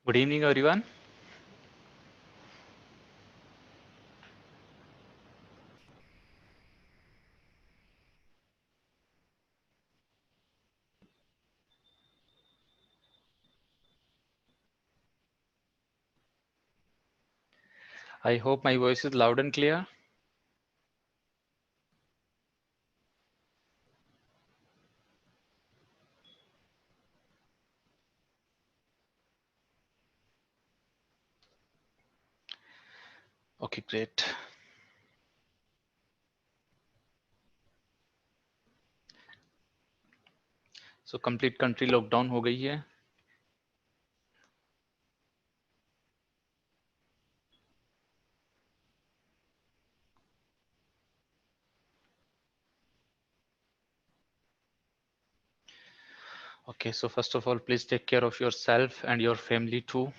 Good evening, everyone. I hope my voice is loud and clear. Okay, great. So complete country lockdown हो गई है. Okay, so first of all, please take care of yourself and your family too.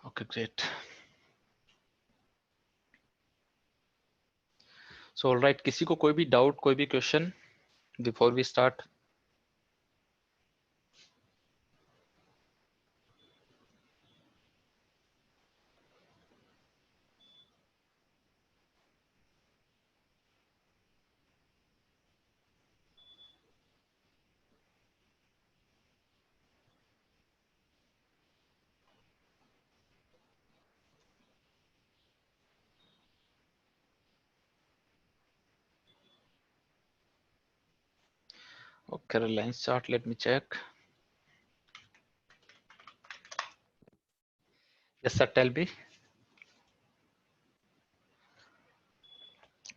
Okay, great. So all right, किसी को कोई भी doubt, कोई भी question before we start? Okay, Reliance chart. Let me check. Yes, sir. Tell me.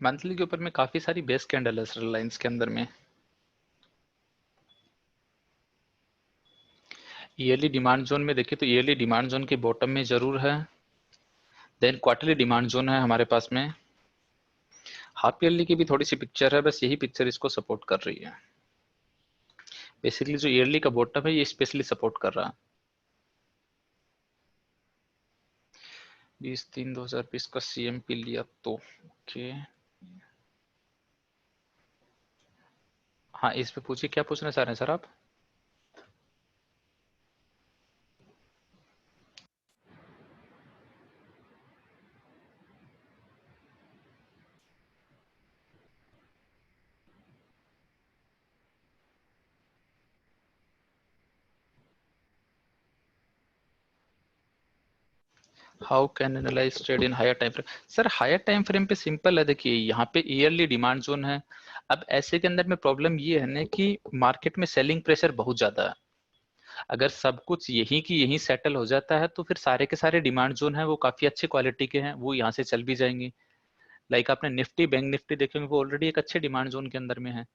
Monthly के ऊपर में काफी सारी बेस कैंडल है रिलायंस के अंदर में. ईयरली डिमांड जोन में देखिए तो ईयरली डिमांड जोन के बॉटम में जरूर है. देन क्वार्टरली डिमांड जोन है हमारे पास में. हाफ ईयरली की भी थोड़ी सी पिक्चर है, बस यही पिक्चर इसको सपोर्ट कर रही है. बेसिकली जो ईयरली का बॉटम है ये स्पेशली सपोर्ट कर रहा है. 20/3/2020 का CMP लिया तो ओके. हाँ, इस पे पूछिए क्या पूछना चाह रहे हैं सर आप. How can analyse trade in higher time frame. Sir higher time frame पे सिंपल है. देखिए यहाँ पे ईयरली डिमांड जोन है. अब ऐसे के अंदर में प्रॉब्लम ये है ना कि मार्केट में सेलिंग प्रेशर बहुत ज्यादा है. अगर सब कुछ यही की यही सेटल हो जाता है तो फिर सारे के सारे डिमांड जोन है वो काफी अच्छे क्वालिटी के हैं, वो यहाँ से चल भी जाएंगे. लाइक आपने निफ्टी बैंक निफ्टी देखेंगे वो ऑलरेडी एक अच्छे डिमांड जोन के अंदर में है.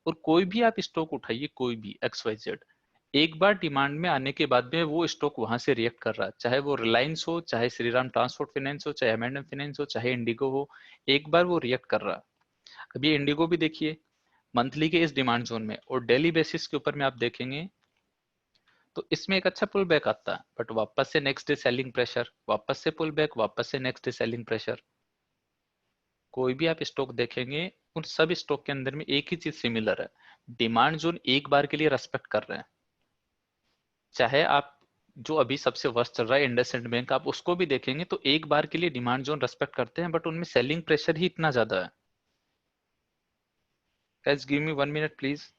और कोई भी आप स्टॉक उठाइए, कोई भी XYZ, एक बार डिमांड में आने के बाद में वो स्टॉक वहां से रिएक्ट कर रहा है. चाहे वो रिलायंस हो, चाहे श्रीराम ट्रांसपोर्ट फाइनेंस हो, चाहे M&M फाइनेंस हो, चाहे इंडिगो हो, एक बार वो रिएक्ट कर रहा है. अब ये इंडिगो भी देखिए मंथली के इस डिमांड जोन में और डेली बेसिस के ऊपर में आप देखेंगे तो इसमें एक अच्छा पुल बैक आता है, बट वापस से नेक्स्ट डे सेलिंग प्रेशर, वापस से पुल बैक, वापस से नेक्स्ट डे सेलिंग प्रेशर. कोई भी आप स्टॉक देखेंगे उन सब स्टॉक के अंदर में एक ही चीज सिमिलर है. डिमांड जोन एक बार के लिए रेस्पेक्ट कर रहे हैं. चाहे आप जो अभी सबसे वर्स्ट चल रहा है इंडसइंड बैंक, आप उसको भी देखेंगे तो एक बार के लिए डिमांड जोन रेस्पेक्ट करते हैं, बट उनमें सेलिंग प्रेशर ही इतना ज्यादा है. Guys give me 1 minute please.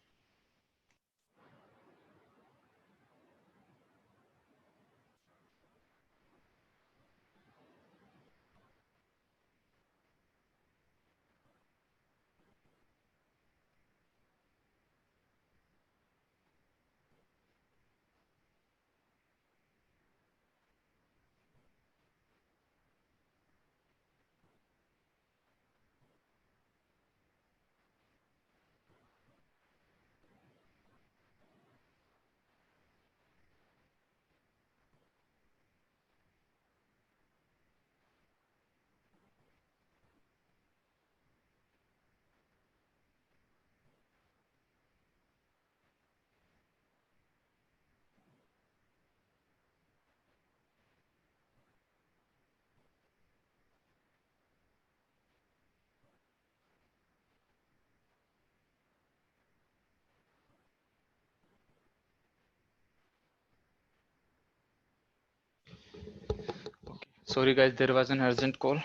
sorry guys, there was an urgent call.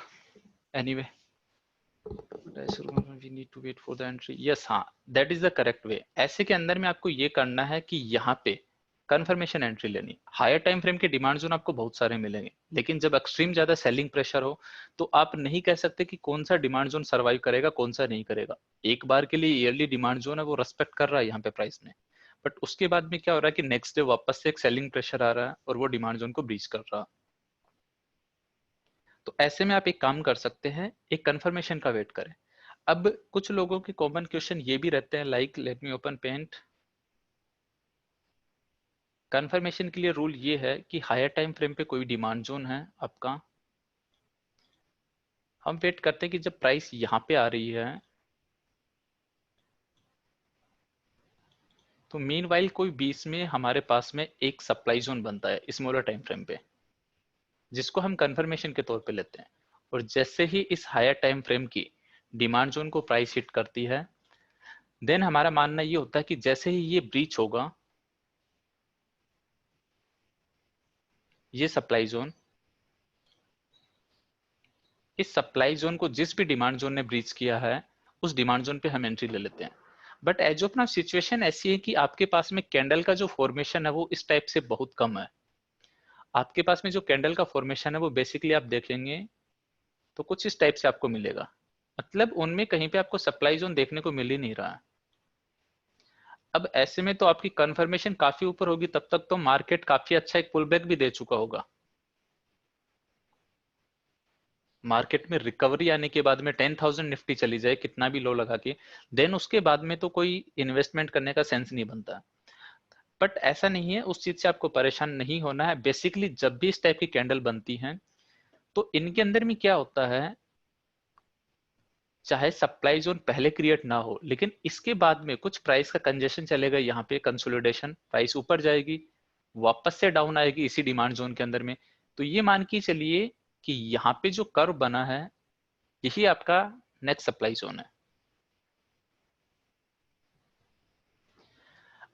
Anyway, we need to wait for the entry. Yes, हाँ, that is the correct way. ऐसे के अंदर में आपको ये करना है कि यहाँ पे कंफर्मेशन एंट्री लेनी। हायर टाइम फ्रेम के डिमांड जोन आपको बहुत सारे मिलेंगे, लेकिन जब एक्सट्रीम ज्यादा सेलिंग प्रेशर हो तो आप नहीं कह सकते कि कौन सा डिमांड जोन सर्वाइव करेगा, कौन सा नहीं करेगा। एक बार के लिए ईयरली डिमांड जोन है वो रेस्पेक्ट कर रहा है यहाँ पे प्राइस में, बट उसके बाद में क्या हो रहा है कि नेक्स्ट डे वापस से एक सेलिंग प्रेशर आ रहा है और वो डिमांड जोन को ब्रीच कर रहा है। तो ऐसे में आप एक काम कर सकते हैं, एक कंफर्मेशन का वेट करें। अब कुछ लोगों के कॉमन क्वेश्चन ये भी रहते हैं, like let me open paint. Confirmation के लिए रूल ये है कि हायर टाइम फ्रेम पे कोई डिमांड जोन है आपका, हम वेट करते हैं कि जब प्राइस यहां पे आ रही है तो मीनवाइल कोई बीच में हमारे पास में एक सप्लाई जोन बनता है स्मॉलर टाइम फ्रेम पे, जिसको हम कंफर्मेशन के तौर पे लेते हैं। और जैसे ही इस हायर टाइम फ्रेम की डिमांड जोन को प्राइस हिट करती है, देन हमारा मानना ये होता है कि जैसे ही ये ब्रीच होगा, ये सप्लाई जोन, इस सप्लाई जोन को जिस भी डिमांड जोन ने ब्रीच किया है उस डिमांड जोन पे हम एंट्री ले लेते हैं। But as of now situation ऐसी है कि आपके पास में कैंडल का जो फॉर्मेशन है वो इस टाइप से बहुत कम है। आपके पास में जो कैंडल का फॉर्मेशन है वो बेसिकली आप देखेंगे तो कुछ इस टाइप से आपको मिलेगा, मतलब उनमें कहीं पे आपको सप्लाई जोन देखने को मिल ही नहीं रहा है। अब ऐसे में तो आपकी कंफर्मेशन काफी ऊपर होगी, तब तक तो मार्केट काफी अच्छा एक पुल बैक भी दे चुका होगा। मार्केट में रिकवरी आने के बाद में 10,000 निफ्टी चली जाए कितना भी लो लगा के, देन उसके बाद में तो कोई इन्वेस्टमेंट करने का सेंस नहीं बनता। बट ऐसा नहीं है, उस चीज से आपको परेशान नहीं होना है। बेसिकली जब भी इस टाइप की कैंडल बनती हैं तो इनके अंदर में क्या होता है, चाहे सप्लाई जोन पहले क्रिएट ना हो लेकिन इसके बाद में कुछ प्राइस का कंजेशन चलेगा, यहाँ पे कंसोलिडेशन, प्राइस ऊपर जाएगी वापस से डाउन आएगी इसी डिमांड जोन के अंदर में। तो ये मान के चलिए कि यहाँ पे जो कर्व बना है यही आपका नेक्स्ट सप्लाई जोन है।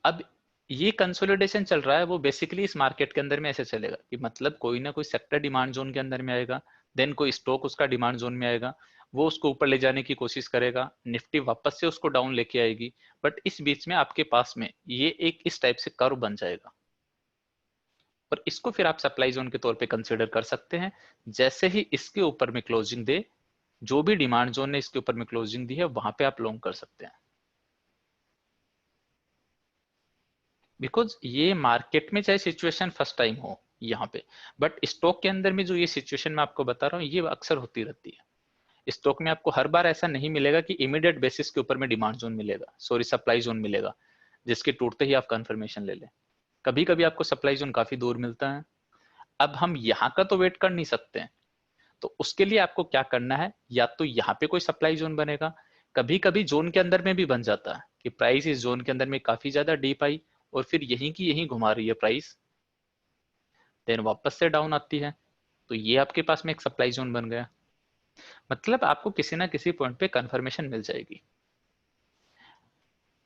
अब ये कंसोलिडेशन चल रहा है वो बेसिकली इस मार्केट के अंदर में ऐसे चलेगा कि मतलब कोई ना कोई सेक्टर डिमांड जोन के अंदर में आएगा, देन कोई स्टॉक उसका डिमांड जोन में आएगा, वो उसको ऊपर ले जाने की कोशिश करेगा, निफ्टी वापस से उसको डाउन लेके आएगी। बट इस बीच में आपके पास में ये एक इस टाइप से कर्व बन जाएगा और इसको फिर आप सप्लाई जोन के तौर पे कंसीडर कर सकते हैं। जैसे ही इसके ऊपर में क्लोजिंग दे, जो भी डिमांड जोन ने इसके ऊपर में क्लोजिंग दी है वहां पे आप लॉन्ग कर सकते हैं। बिकॉज ये मार्केट में चाहे सिचुएशन फर्स्ट टाइम हो यहाँ पे, बट स्टॉक के अंदर में जो ये सिचुएशन मैं आपको बता रहा हूँ ये अक्सर होती रहती है। स्टॉक में आपको हर बार ऐसा नहीं मिलेगा कि इमीडिएट बेसिस के ऊपर में डिमांड जोन मिलेगा, सॉरी सप्लाई जोन मिलेगा जिसके टूटते ही आप कंफर्मेशन ले लें। कभी कभी आपको सप्लाई जोन काफी दूर मिलता है। अब हम यहाँ का तो वेट कर नहीं सकते हैं, तो उसके लिए आपको क्या करना है, या तो यहाँ पे कोई सप्लाई जोन बनेगा, कभी कभी जोन के अंदर में भी बन जाता है कि प्राइस इस जोन के अंदर में काफी ज्यादा डीप आई और फिर यहीं की यहीं घुमा रही है प्राइस, देन वापस से डाउन आती है, तो ये आपके पास में एक सप्लाई जोन बन गया। मतलब आपको किसी ना किसी पॉइंट पे कंफर्मेशन मिल जाएगी।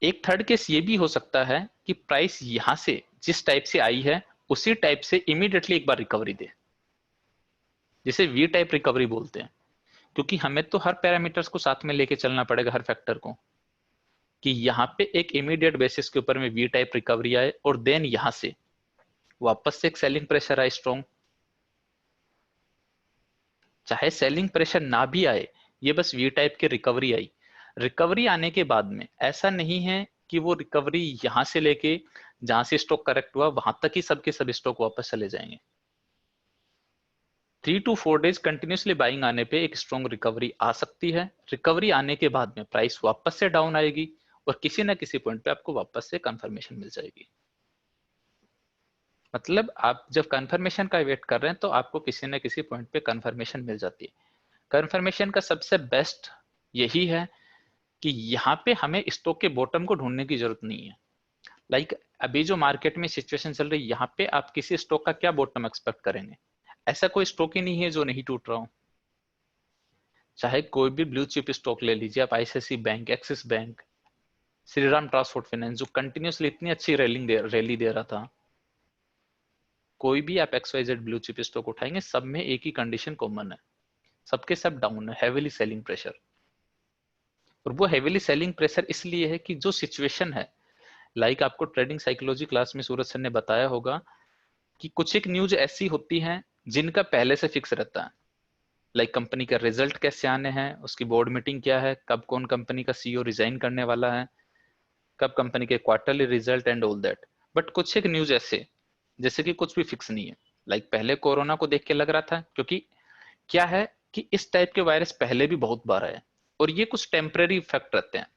एक थर्ड केस ये भी हो सकता है कि प्राइस यहां से जिस टाइप से आई है उसी टाइप से इमीडिएटली एक बार रिकवरी दे, जिसे वी टाइप रिकवरी बोलते हैं। क्योंकि हमें तो हर पैरामीटर्स को साथ में लेके चलना पड़ेगा, हर फैक्टर को, कि यहाँ पे एक इमीडिएट बेसिस के ऊपर में वी टाइप रिकवरी आए और देन यहां से वापस से एक सेलिंग प्रेशर आए स्ट्रॉन्ग। चाहे सेलिंग प्रेशर ना भी आए, ये बस वी टाइप की रिकवरी आई। रिकवरी आने के बाद में ऐसा नहीं है कि वो रिकवरी यहां से लेके जहां से स्टॉक करेक्ट हुआ वहां तक ही सबके सब स्टॉक वापस चले जाएंगे। 3 to 4 डेज कंटिन्यूसली बाइंग आने पे एक स्ट्रॉन्ग रिकवरी आ सकती है। रिकवरी आने के बाद में प्राइस वापस से डाउन आएगी और किसी ना किसी पॉइंट पे आपको वापस से कंफर्मेशन मिल जाएगी। मतलब आप जब कंफर्मेशन का वेट कर रहे हैं तो आपको किसी ना किसी पॉइंट पे कंफर्मेशन मिल जाती है। कंफर्मेशन का सबसे बेस्ट यही है कि यहाँ पे हमें स्टॉक के बॉटम को ढूंढने की जरूरत नहीं है। लाइक अभी जो मार्केट में सिचुएशन चल रही है यहाँ पे आप किसी स्टॉक का क्या बॉटम एक्सपेक्ट करेंगे? ऐसा कोई स्टॉक ही नहीं है जो नहीं टूट रहा हो। चाहे कोई भी ब्लू चिप स्टॉक ले लीजिए आप, ICICI bank, Axis bank, Shriram transport finance जो कंटिन्यूसली इतनी अच्छी रैली दे रहा था, कोई भी आप XYZ ब्लू चिप स्टॉक उठाएंगे, सब में एक ही कंडीशन कॉमन है, सबके सब डाउन है, हेवीली सेलिंग प्रेशर। और वो हेवीली सेलिंग प्रेशर इसलिए है कि जो सिचुएशन है, लाइक आपको ट्रेडिंग साइकोलॉजी क्लास में सूरज सर ने बताया होगा कि कुछ एक न्यूज ऐसी होती हैं जिनका पहले से फिक्स रहता है, लाइक कंपनी का रिजल्ट कैसे आने हैं, उसकी बोर्ड मीटिंग क्या है, कब कौन कंपनी का CEO रिजाइन करने वाला है, कब कंपनी के quarterly result and all that. But कुछ एक न्यूज ऐसे जैसे कि कुछ भी फिक्स नहीं है, लाइक पहले कोरोना को देख के लग रहा था, क्योंकि क्या है कि इस टाइप के वायरस पहले भी बहुत बार आए और ये कुछ टेम्पररी इफेक्ट रहते हैं।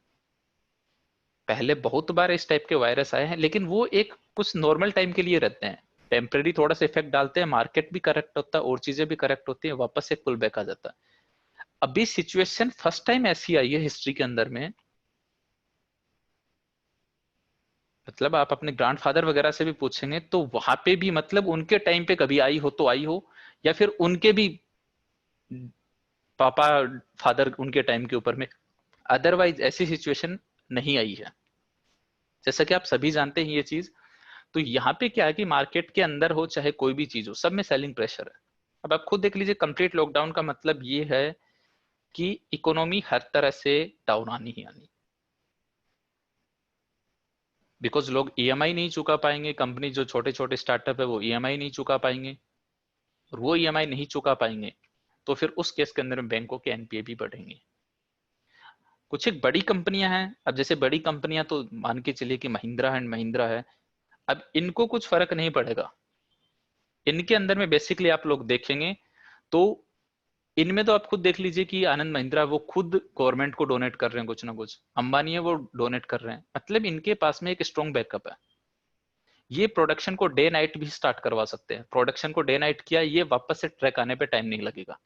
पहले बहुत बार इस टाइप के वायरस आए हैं, लेकिन वो एक कुछ नॉर्मल टाइम के लिए रहते हैं, टेम्पररी थोड़ा सा इफेक्ट डालते हैं, मार्केट भी करेक्ट होता है और चीजें भी करेक्ट होती है, वापस से पुल बैक आ जाता है। अभी सिचुएशन फर्स्ट टाइम ऐसी आई है हिस्ट्री के अंदर में, मतलब आप अपने ग्रैंडफादर वगैरह से भी पूछेंगे तो वहां पे भी मतलब उनके टाइम पे कभी आई हो तो आई हो, या फिर उनके भी पापा फादर उनके टाइम के ऊपर में, अदरवाइज ऐसी सिचुएशन नहीं आई है। जैसा कि आप सभी जानते हैं ये चीज। तो यहाँ पे क्या है कि मार्केट के अंदर हो चाहे कोई भी चीज हो, सब में सेलिंग प्रेशर है। अब आप खुद देख लीजिए, कंप्लीट लॉकडाउन का मतलब ये है कि इकोनॉमी हर तरह से डाउन आनी ही आनी, बिकॉज लोग EMI नहीं चुका पाएंगे, कंपनी जो छोटे छोटे स्टार्टअप है वो EMI नहीं चुका पाएंगे, और वो EMI नहीं चुका पाएंगे तो फिर उस केस के अंदर में बैंकों के NPA भी बढ़ेंगे। कुछ एक बड़ी कंपनियां हैं, अब जैसे बड़ी कंपनियां तो मान के चलिए कि महिंद्रा एंड महिंद्रा है, अब इनको कुछ फर्क नहीं पड़ेगा। इनके अंदर में बेसिकली आप लोग देखेंगे तो इनमें तो आप खुद देख लीजिए कि आनंद महिंद्रा वो खुद गवर्नमेंट को डोनेट कर रहे हैं कुछ ना कुछ, अंबानी है वो डोनेट कर रहे हैं, मतलब इनके पास में एक स्ट्रॉन्ग बैकअप है। ये प्रोडक्शन को डे नाइट भी स्टार्ट करवा सकते हैं, प्रोडक्शन को डे नाइट किया, ये वापस से ट्रैक आने पे टाइम नहीं लगेगा।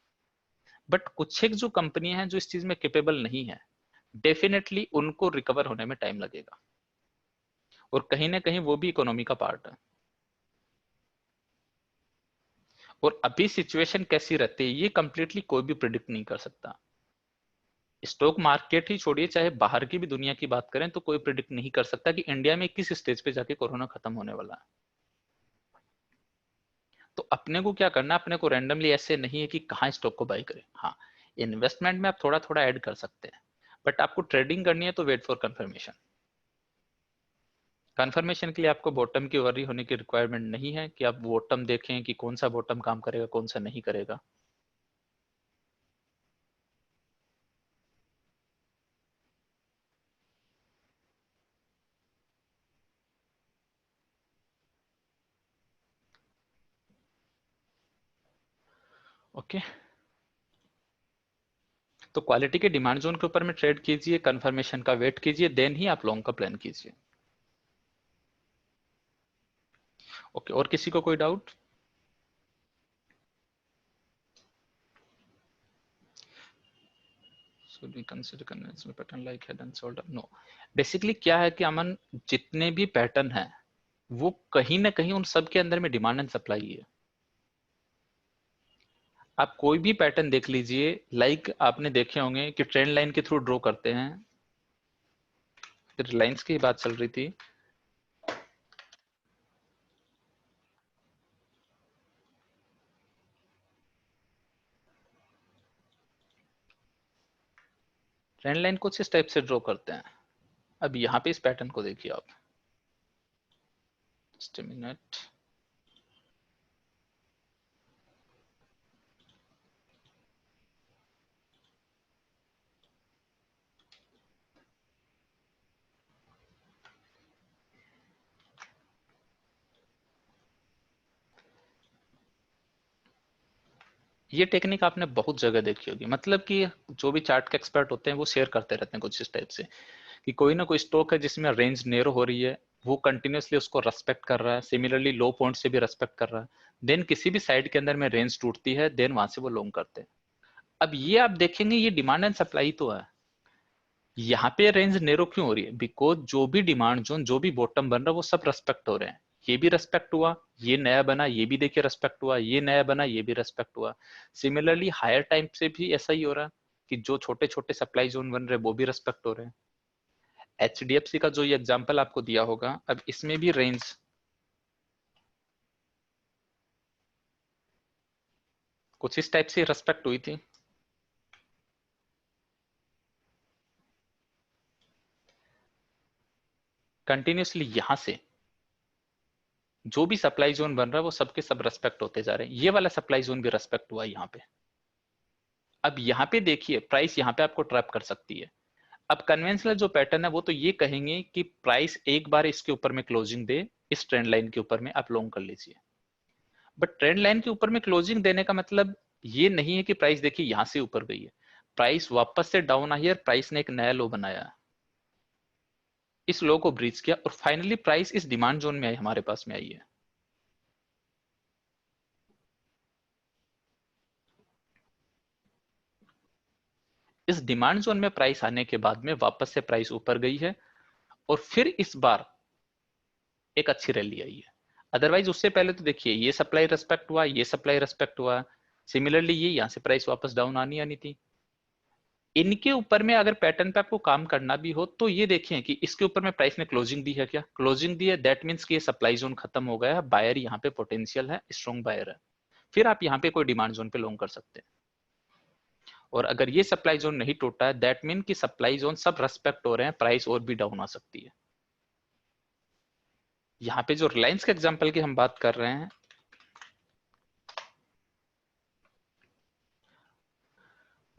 बट कुछ एक जो कंपनियां हैं जो इस चीज में कैपेबल नहीं है, डेफिनेटली उनको रिकवर होने में टाइम लगेगा, और कहीं ना कहीं वो भी इकोनॉमी का पार्ट है। और अभी सिचुएशन कैसी रहती है ये कंप्लीटली कोई भी प्रिडिक्ट नहीं कर सकता। स्टॉक मार्केट ही छोड़िए, चाहे बाहर की भी दुनिया की बात करें तो कोई प्रिडिक्ट नहीं कर सकता कि इंडिया में किस स्टेज पे जाके कोरोना खत्म होने वाला है। तो अपने को क्या करना है, अपने को रैंडमली ऐसे नहीं है कि कहाँ स्टॉक को बाय करें। हाँ, इन्वेस्टमेंट में आप थोड़ा थोड़ा ऐड कर सकते हैं, बट आपको ट्रेडिंग करनी है तो वेट फॉर कंफर्मेशन। कंफर्मेशन के लिए आपको बॉटम की वरी होने की रिक्वायरमेंट नहीं है कि आप बॉटम देखें कि कौन सा बॉटम काम करेगा कौन सा नहीं करेगा। ओके, तो क्वालिटी के डिमांड जोन के ऊपर में ट्रेड कीजिए, कंफर्मेशन का वेट कीजिए, देन ही आप लॉन्ग का प्लान कीजिए। ओके, और किसी को कोई doubt? should we consider conventional pattern like head and shoulder? No, basically क्या है कि अमन, जितने भी पैटर्न हैं वो कहीं ना कहीं उन सब के अंदर में डिमांड एंड सप्लाई है। आप कोई भी पैटर्न देख लीजिए, लाइक आपने देखे होंगे कि ट्रेंड लाइन के थ्रू ड्रॉ करते हैं, रिलायंस की बात चल रही थी, ट्रेंड लाइन कुछ इस टाइप से ड्रॉ करते हैं। अब यहाँ पे इस पैटर्न को देखिए आप, जस्ट मिनट, ये टेक्निक आपने बहुत जगह देखी होगी, मतलब कि जो भी चार्ट के एक्सपर्ट होते हैं वो शेयर करते रहते हैं कुछ इस टाइप से, कि कोई ना कोई स्टॉक है जिसमें रेंज नेरो हो रही है, वो कंटिन्यूसली उसको रेस्पेक्ट कर रहा है, सिमिलरली लो पॉइंट से भी रेस्पेक्ट कर रहा है, देन किसी भी साइड के अंदर में रेंज टूटती है, देन वहां से वो लॉन्ग करते हैं। अब ये आप देखेंगे ये डिमांड एंड सप्लाई तो है, यहाँ पे रेंज नेरो क्यों हो रही है, बिकॉज जो भी डिमांड जोन जो भी बॉटम बन रहा है वो सब रेस्पेक्ट हो रहे हैं। ये भी रेस्पेक्ट हुआ, ये नया बना, ये भी देखिए रेस्पेक्ट हुआ, ये नया बना, ये भी रेस्पेक्ट हुआ। सिमिलरली हायर टाइम से भी ऐसा ही हो रहा है कि जो छोटे छोटे सप्लाई जोन बन रहे हैं वो भी रेस्पेक्ट हो रहे हैं। HDFC का जो ये एग्जांपल आपको दिया होगा, अब इसमें भी रेंज, कुछ इस टाइप से रेस्पेक्ट हुई थी। कंटिन्यूसली यहां से जो भी सप्लाई जोन बन रहा है वो सबके सब रेस्पेक्ट होते जा रहे हैं। ये वाला सप्लाई जोन भी रेस्पेक्ट हुआ यहाँ पे। अब यहाँ पे देखिए प्राइस यहाँ पे आपको ट्रैप कर सकती है। अब कन्वेंशनल जो पैटर्न है वो तो ये कहेंगे कि प्राइस एक बार इसके ऊपर में क्लोजिंग दे, इस ट्रेंड लाइन के ऊपर में आप लॉन्ग कर लीजिए। बट ट्रेंड लाइन के ऊपर में क्लोजिंग देने का मतलब ये नहीं है कि प्राइस देखिए यहां से ऊपर गई है, प्राइस वापस से डाउन आई है, प्राइस ने एक नया लो बनाया, इस लो को ब्रीच किया और फाइनली प्राइस इस डिमांड जोन में आई, हमारे पास में आई है। इस डिमांड जोन में प्राइस आने के बाद में वापस से प्राइस ऊपर गई है और फिर इस बार एक अच्छी रैली आई है। अदरवाइज उससे पहले तो देखिए ये सप्लाई रेस्पेक्ट हुआ, ये सप्लाई रेस्पेक्ट हुआ, सिमिलरली ये यहां से प्राइस वापस डाउन आनी आनी थी। इनके ऊपर में अगर पैटर्न पे आपको काम करना भी हो तो ये देखें कि इसके ऊपर में प्राइस ने क्लोजिंग दी है, क्या क्लोजिंग दी है, दैट मींस कि ये सप्लाई जोन खत्म हो गया है, बायर यहाँ पे पोटेंशियल है, स्ट्रॉन्ग बायर है, फिर आप यहाँ पे कोई डिमांड जोन पे लॉन्ग कर सकते हैं। और अगर ये सप्लाई जोन नहीं टूटा है दैट मीन कि सप्लाई जोन सब रेस्पेक्ट हो रहे हैं, प्राइस और भी डाउन आ सकती है। यहाँ पे जो रिलायंस के एग्जांपल की हम बात कर रहे हैं,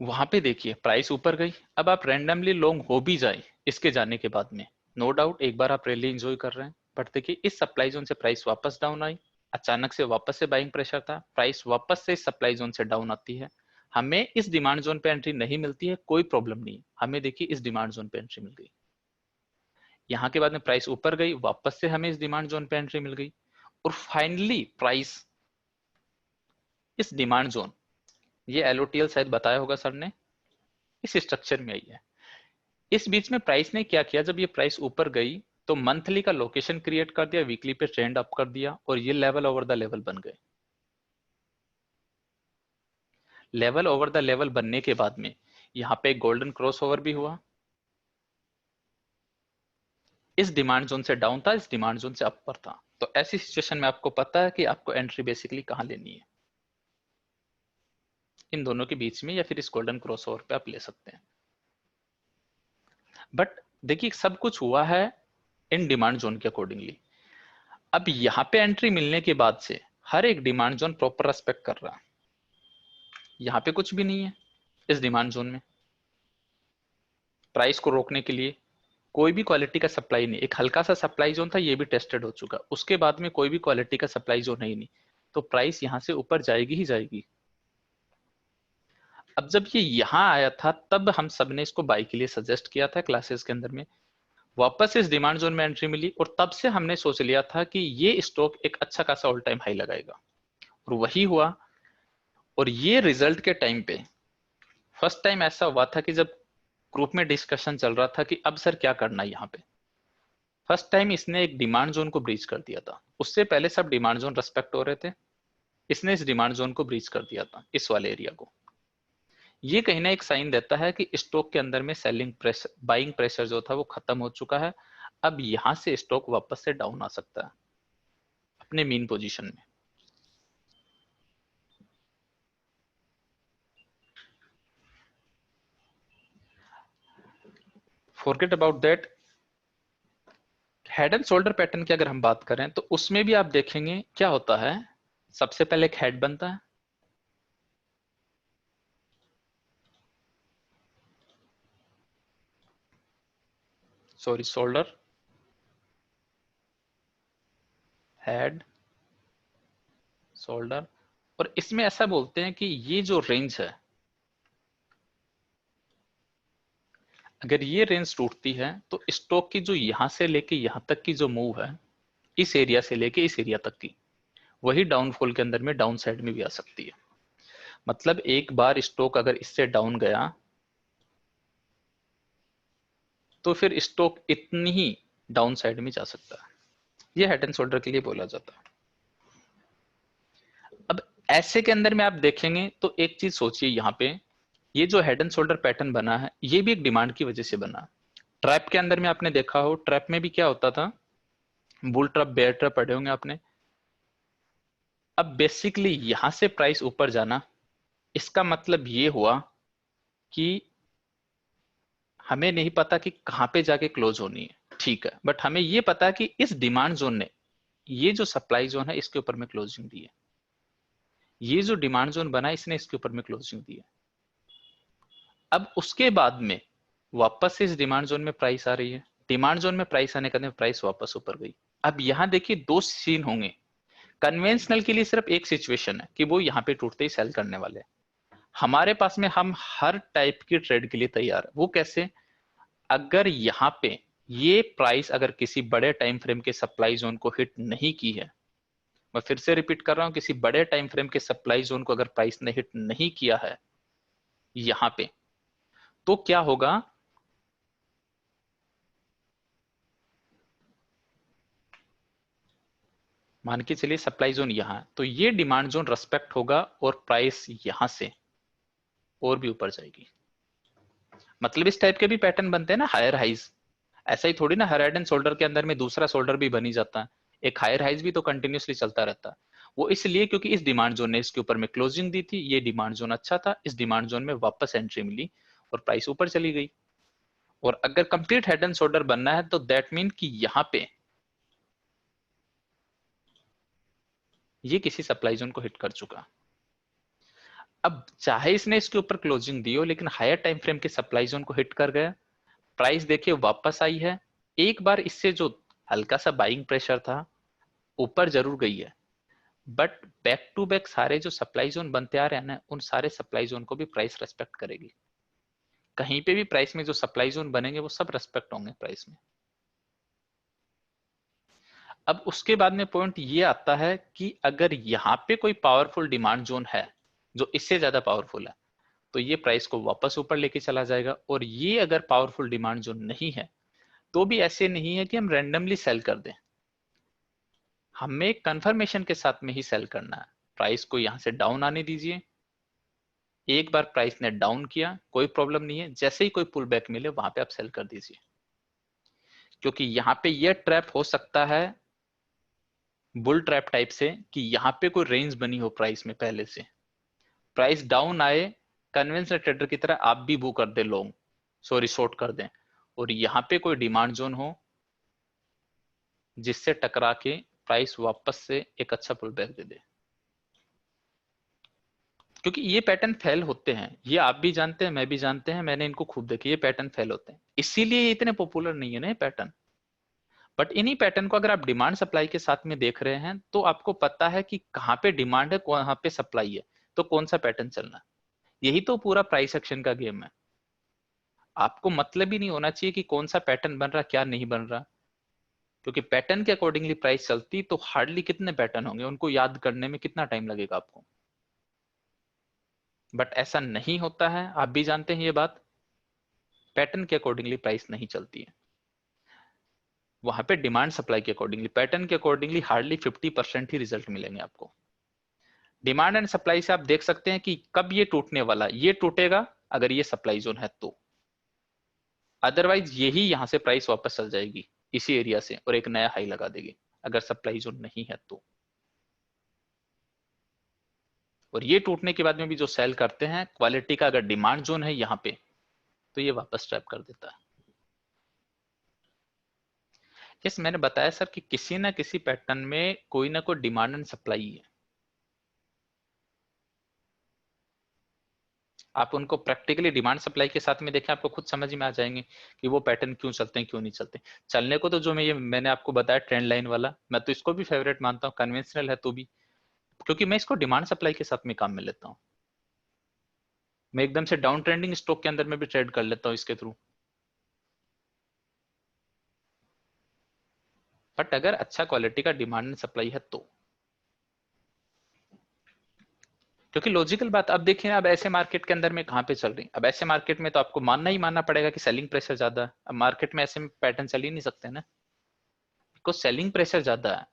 वहां पे देखिए प्राइस ऊपर गई, अब आप रैंडमली लॉन्ग हो भी जाए इसके जाने के बाद में, नो डाउट एक बार आप रैली एंजॉय कर रहे हैं, बट देखिए इस सप्लाई जोन से प्राइस वापस डाउन आई, अचानक से वापस से बाइंग प्रेशर था, प्राइस वापस से इस सप्लाई जोन से डाउन आती है, हमें इस डिमांड जोन पे एंट्री नहीं मिलती है, कोई प्रॉब्लम नहीं, हमें देखिए इस डिमांड जोन पे एंट्री मिल गई, यहाँ के बाद में प्राइस ऊपर गई, वापस से हमें इस डिमांड जोन पे एंट्री मिल गई और फाइनली प्राइस इस डिमांड जोन, ये एलओटीएल शायद बताया होगा सर ने, इस स्ट्रक्चर में आई है। इस बीच में प्राइस ने क्या किया, जब ये प्राइस ऊपर गई तो मंथली का लोकेशन क्रिएट कर दिया, वीकली पे ट्रेंड अप कर दिया और ये लेवल ओवर द लेवल बन गए। लेवल ओवर द लेवल बनने के बाद में यहाँ पे गोल्डन क्रॉस ओवर भी हुआ, इस डिमांड जोन से डाउन था, इस डिमांड जोन से अपर था, तो ऐसी सिचुएशन में आपको पता है कि आपको एंट्री बेसिकली कहां लेनी है, इन दोनों के बीच में या फिर इस गोल्डन क्रॉस ओवर पे आप ले सकते हैं। बट देखिए सब कुछ हुआ है इन डिमांड जोन के अकॉर्डिंगली। अब यहाँ पे एंट्री मिलने के बाद से हर एक डिमांड जोन प्रॉपर रेस्पेक्ट कर रहा है, यहाँ पे कुछ भी नहीं है इस डिमांड जोन में, प्राइस को रोकने के लिए कोई भी क्वालिटी का सप्लाई नहीं, एक हल्का सा सप्लाई जोन था ये भी टेस्टेड हो चुका, उसके बाद में कोई भी क्वालिटी का सप्लाई जोन है नहीं, तो प्राइस यहां से ऊपर जाएगी ही जाएगी। अब जब ये यहां आया था तब हम सब ने इसको बाई के लिए सजेस्ट किया था क्लासेस के अंदर में, वापस इस डिमांड जोन में एंट्री मिली और तब से हमने सोच लिया था कि ये स्टॉक एक अच्छा खासा ऑल टाइम हाई लगाएगा और वही हुआ। और ये रिजल्ट के टाइम पे फर्स्ट टाइम ऐसा हुआ था कि जब ग्रुप में डिस्कशन चल रहा था कि अब सर क्या करना है यहाँ पे, फर्स्ट टाइम इसने एक डिमांड जोन को ब्रीच कर दिया था, उससे पहले सब डिमांड जोन रेस्पेक्ट हो रहे थे, इसने इस डिमांड जोन को ब्रीच कर दिया था, इस वाले एरिया को। ये कहीं ना एक साइन देता है कि स्टॉक के अंदर में सेलिंग प्रेशर, बाइंग प्रेशर जो था वो खत्म हो चुका है, अब यहां से स्टॉक वापस से डाउन आ सकता है अपने मीन पोजीशन में। Forget about that, head and shoulder pattern की अगर हम बात करें तो उसमें भी आप देखेंगे क्या होता है, सबसे पहले एक हेड बनता है, सॉरी शोल्डर, हेड, शोल्डर, और इसमें ऐसा बोलते हैं कि ये जो रेंज है, अगर ये रेंज टूटती है तो स्टॉक की जो यहां से लेके यहां तक की जो मूव है, इस एरिया से लेके इस एरिया तक की, वही डाउनफॉल के अंदर में डाउन साइड में भी आ सकती है। मतलब एक बार स्टॉक अगर इससे डाउन गया तो फिर स्टॉक इतनी ही डाउन साइड में जा सकता है, ये हेड एंड शोल्डर के लिए बोला जाता है। अब ऐसे के अंदर में आप देखेंगे तो एक चीज सोचिए, यहाँ पे ये जो हेड एंड शोल्डर पैटर्न बना है ये भी एक डिमांड की वजह से बना। ट्रैप के अंदर में आपने देखा हो, ट्रैप में भी क्या होता था, बुल ट्रैप बेयर ट्रैप पढ़े होंगे आपने। अब बेसिकली यहां से प्राइस ऊपर जाना, इसका मतलब ये हुआ कि हमें नहीं पता कि कहां पे जाके क्लोज होनी है, ठीक है, बट हमें ये पता है कि इस डिमांड जोन ने, ये जो सप्लाई जोन है इसके ऊपर में क्लोजिंग दी है, ये जो डिमांड जोन बना है इसने इसके ऊपर में क्लोजिंग दी है। अब उसके बाद में वापस से इस डिमांड जोन में प्राइस आ रही है, डिमांड जोन में प्राइस आने के बाद प्राइस वापस ऊपर गई। अब यहां देखिए दो सीन होंगे। कन्वेंशनल के लिए सिर्फ एक सिचुएशन है कि वो यहाँ पे टूटते ही सेल करने वाले हैं। हमारे पास में हम हर टाइप की ट्रेड के लिए तैयार है। वो कैसे? अगर यहाँ पे ये प्राइस अगर किसी बड़े टाइम फ्रेम के सप्लाई जोन को हिट नहीं की है, मैं फिर से रिपीट कर रहा हूं, किसी बड़े टाइम फ्रेम के सप्लाई जोन को अगर प्राइस ने हिट नहीं किया है यहां पे, तो क्या होगा? मान के चलिए सप्लाई जोन यहां है, तो ये डिमांड जोन रेस्पेक्ट होगा और प्राइस यहां से और भी ऊपर जाएगी। मतलब इस टाइप के भी पैटर्न बनते हैं ना, हायर हाइज। ऐसा ही थोड़ी ना हर हेड एंड शोल्डर के अंदर में दूसरा शोल्डर भी बनी जाता है, एक हायर हाइज भी तो कंटिन्यूसली चलता रहता है। वो इसलिए क्योंकि इस डिमांड जोन ने इसके ऊपर में क्लोजिंग दी थी, ये डिमांड जोन अच्छा था, इस डिमांड जोन में वापस एंट्री मिली और प्राइस ऊपर चली गई। और अगर कंप्लीट हेड एंड शोल्डर बनना है तो दैट मीन कि यहां पे ये किसी सप्लाई जोन को हिट कर चुका। अब चाहे इसने इसके ऊपर क्लोजिंग दी हो, लेकिन हायर टाइम फ्रेम के सप्लाई जोन को हिट कर गया, प्राइस देखिए वापस आई है। एक बार इससे जो हल्का सा बाइंग प्रेशर था ऊपर जरूर गई है, बट बैक टू बैक सारे जो सप्लाई जोन बनते आ रहे हैं ना, उन सारे सप्लाई जोन को भी प्राइस रेस्पेक्ट करेगी। कहीं पे भी प्राइस में जो सप्लाई जोन बनेंगे वो सब रेस्पेक्ट होंगे प्राइस में। अब उसके बाद में पॉइंट ये आता है कि अगर यहाँ पे कोई पावरफुल डिमांड जोन है जो इससे ज्यादा पावरफुल है, तो ये प्राइस को वापस ऊपर लेके चला जाएगा। और ये अगर पावरफुल डिमांड जोन नहीं है तो भी ऐसे नहीं है कि हम रैंडमली सेल कर दें, हमें कंफर्मेशन के साथ में ही सेल करना है। प्राइस को यहां से डाउन आने दीजिए, एक बार प्राइस ने डाउन किया कोई प्रॉब्लम नहीं है, जैसे ही कोई पुल बैक मिले वहां पे आप सेल कर दीजिए, क्योंकि यहाँ पे ये ट्रैप हो सकता है बुल ट्रैप टाइप से कि यहाँ पे कोई रेंज बनी हो प्राइस में पहले से, प्राइस डाउन आए, कन्वेंशनल ट्रेडर की तरह आप भी वो कर दे लॉन्ग, सॉरी शॉर्ट कर दें, और यहाँ पे कोई डिमांड जोन हो जिससे टकरा के प्राइस वापस से एक अच्छा पुल बैक दे दे। क्योंकि ये पैटर्न फेल होते हैं, ये आप भी जानते हैं, मैं भी जानते हैं, मैंने इनको खूब देखे, ये पैटर्न फेल होते हैं, इसीलिए ये इतने पॉपुलर नहीं है ना ये पैटर्न। बट इन्हीं पैटर्न को अगर आप डिमांड सप्लाई के साथ में देख रहे हैं तो आपको पता है कि कहाँ पे डिमांड है कहाँ पे सप्लाई है, तो कौन सा पैटर्न चलना है। यही तो पूरा प्राइस एक्शन का गेम है। आपको मतलब ही नहीं होना चाहिए कि कौन सा पैटर्न बन रहा क्या नहीं बन रहा, क्योंकि पैटर्न के अकॉर्डिंगली प्राइस चलती तो हार्डली कितने पैटर्न होंगे, उनको याद करने में कितना टाइम लगेगा आपको। बट ऐसा नहीं होता है, आप भी जानते हैं ये बात, पैटर्न के अकॉर्डिंगली प्राइस नहीं चलती है। वहां पे डिमांड सप्लाई के अकॉर्डिंगली, पैटर्न के अकॉर्डिंगली हार्डली 50% ही रिजल्ट मिलेंगे आपको। डिमांड एंड सप्लाई से आप देख सकते हैं कि कब ये टूटने वाला, ये टूटेगा अगर ये सप्लाई जोन है तो, अदरवाइज यही यहां से प्राइस वापस चल जाएगी इसी एरिया से और एक नया हाई लगा देगी अगर सप्लाई जोन नहीं है तो। और ये टूटने के बाद में भी जो सेल करते हैं क्वालिटी का, अगर डिमांड जोन है यहाँ पे तो ये वापस ट्रैप कर देता है। यस, मैंने बताया सर कि किसी ना किसी पैटर्न में कोई ना कोई डिमांड एंड सप्लाई है। आप उनको प्रैक्टिकली डिमांड सप्लाई के साथ में देखें, आपको खुद समझ में आ जाएंगे कि वो पैटर्न क्यों चलते हैं क्यों नहीं चलते। चलने को तो जो मैंने आपको बताया ट्रेंड लाइन वाला, मैं तो इसको भी फेवरेट मानता हूँ, कन्वेंशनल है तो भी, क्योंकि मैं इसको डिमांड सप्लाई के साथ में काम में लेता हूँ। मैं एकदम से डाउन ट्रेंडिंग स्टॉक के अंदर में भी ट्रेड कर लेता हूँ इसके थ्रू। बट अगर अच्छा क्वालिटी का डिमांड एंड सप्लाई है तो, क्योंकि लॉजिकल बात अब देखिए अब ऐसे मार्केट के अंदर में कहां पे चल रही, अब ऐसे मार्केट में तो आपको मानना ही मानना पड़ेगा कि सेलिंग प्रेशर ज्यादा है। अब मार्केट में ऐसे में पैटर्न चल ही नहीं सकते ना, बिकॉज सेलिंग प्रेशर ज्यादा है।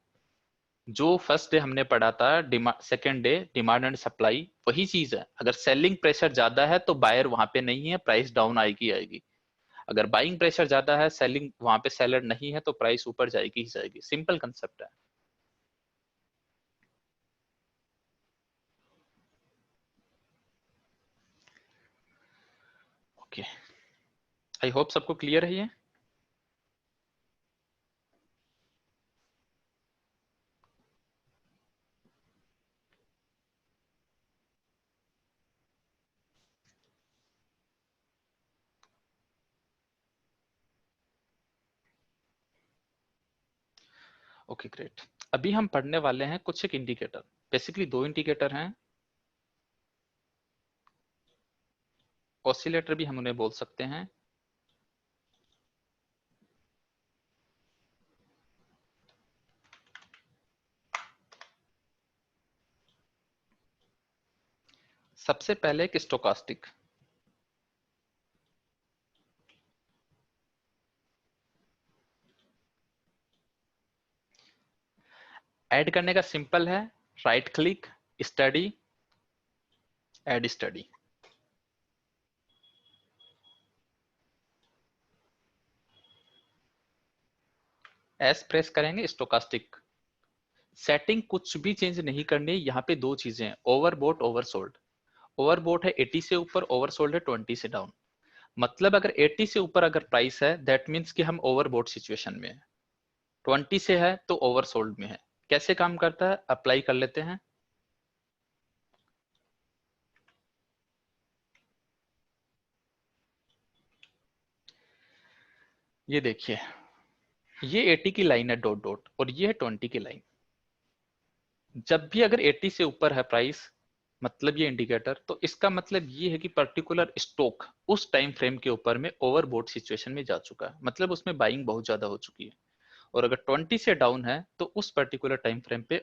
जो फर्स्ट डे हमने पढ़ा था, second day demand and supply, वही चीज है। अगर सेलिंग प्रेशर ज्यादा है तो बायर वहां पे नहीं है, प्राइस डाउन आएगी आएगी। अगर बाइंग प्रेशर ज्यादा है, सेलिंग वहां पे सेलर नहीं है, तो प्राइस ऊपर जाएगी ही जाएगी। सिंपल कंसेप्ट है। ओके, आई होप सबको क्लियर है ये। Okay great. अभी हम पढ़ने वाले हैं कुछ एक इंडिकेटर, बेसिकली दो इंडिकेटर हैं, ऑसिलेटर भी हम उन्हें बोल सकते हैं। सबसे पहले एक स्टोकास्टिक। ऐड करने का सिंपल है, right click, study, add study. S press करेंगे, स्टोकास्टिक। सेटिंग कुछ भी चेंज नहीं करनी, यहाँ पे दो चीजें हैं, ओवरबोट ओवरसोल्ड। ओवरबोट है 80 से ऊपर, ओवरसोल्ड है 20 से डाउन। मतलब अगर 80 से ऊपर अगर प्राइस है, दैट मीन्स कि हम ओवरबोट सिचुएशन में है। 20 से है तो ओवरसोल्ड में है। कैसे काम करता है, अप्लाई कर लेते हैं। ये देखिए, ये 80 की लाइन है डॉट डॉट, और ये है 20 की लाइन। जब भी अगर 80 से ऊपर है प्राइस, मतलब ये इंडिकेटर, तो इसका मतलब ये है कि पर्टिकुलर स्टॉक उस टाइम फ्रेम के ऊपर में ओवरबोट सिचुएशन में जा चुका है, मतलब उसमें बाइंग बहुत ज्यादा हो चुकी है। और अगर 20 से डाउन है तो उस पर्टिकुलर टाइम फ्रेम पे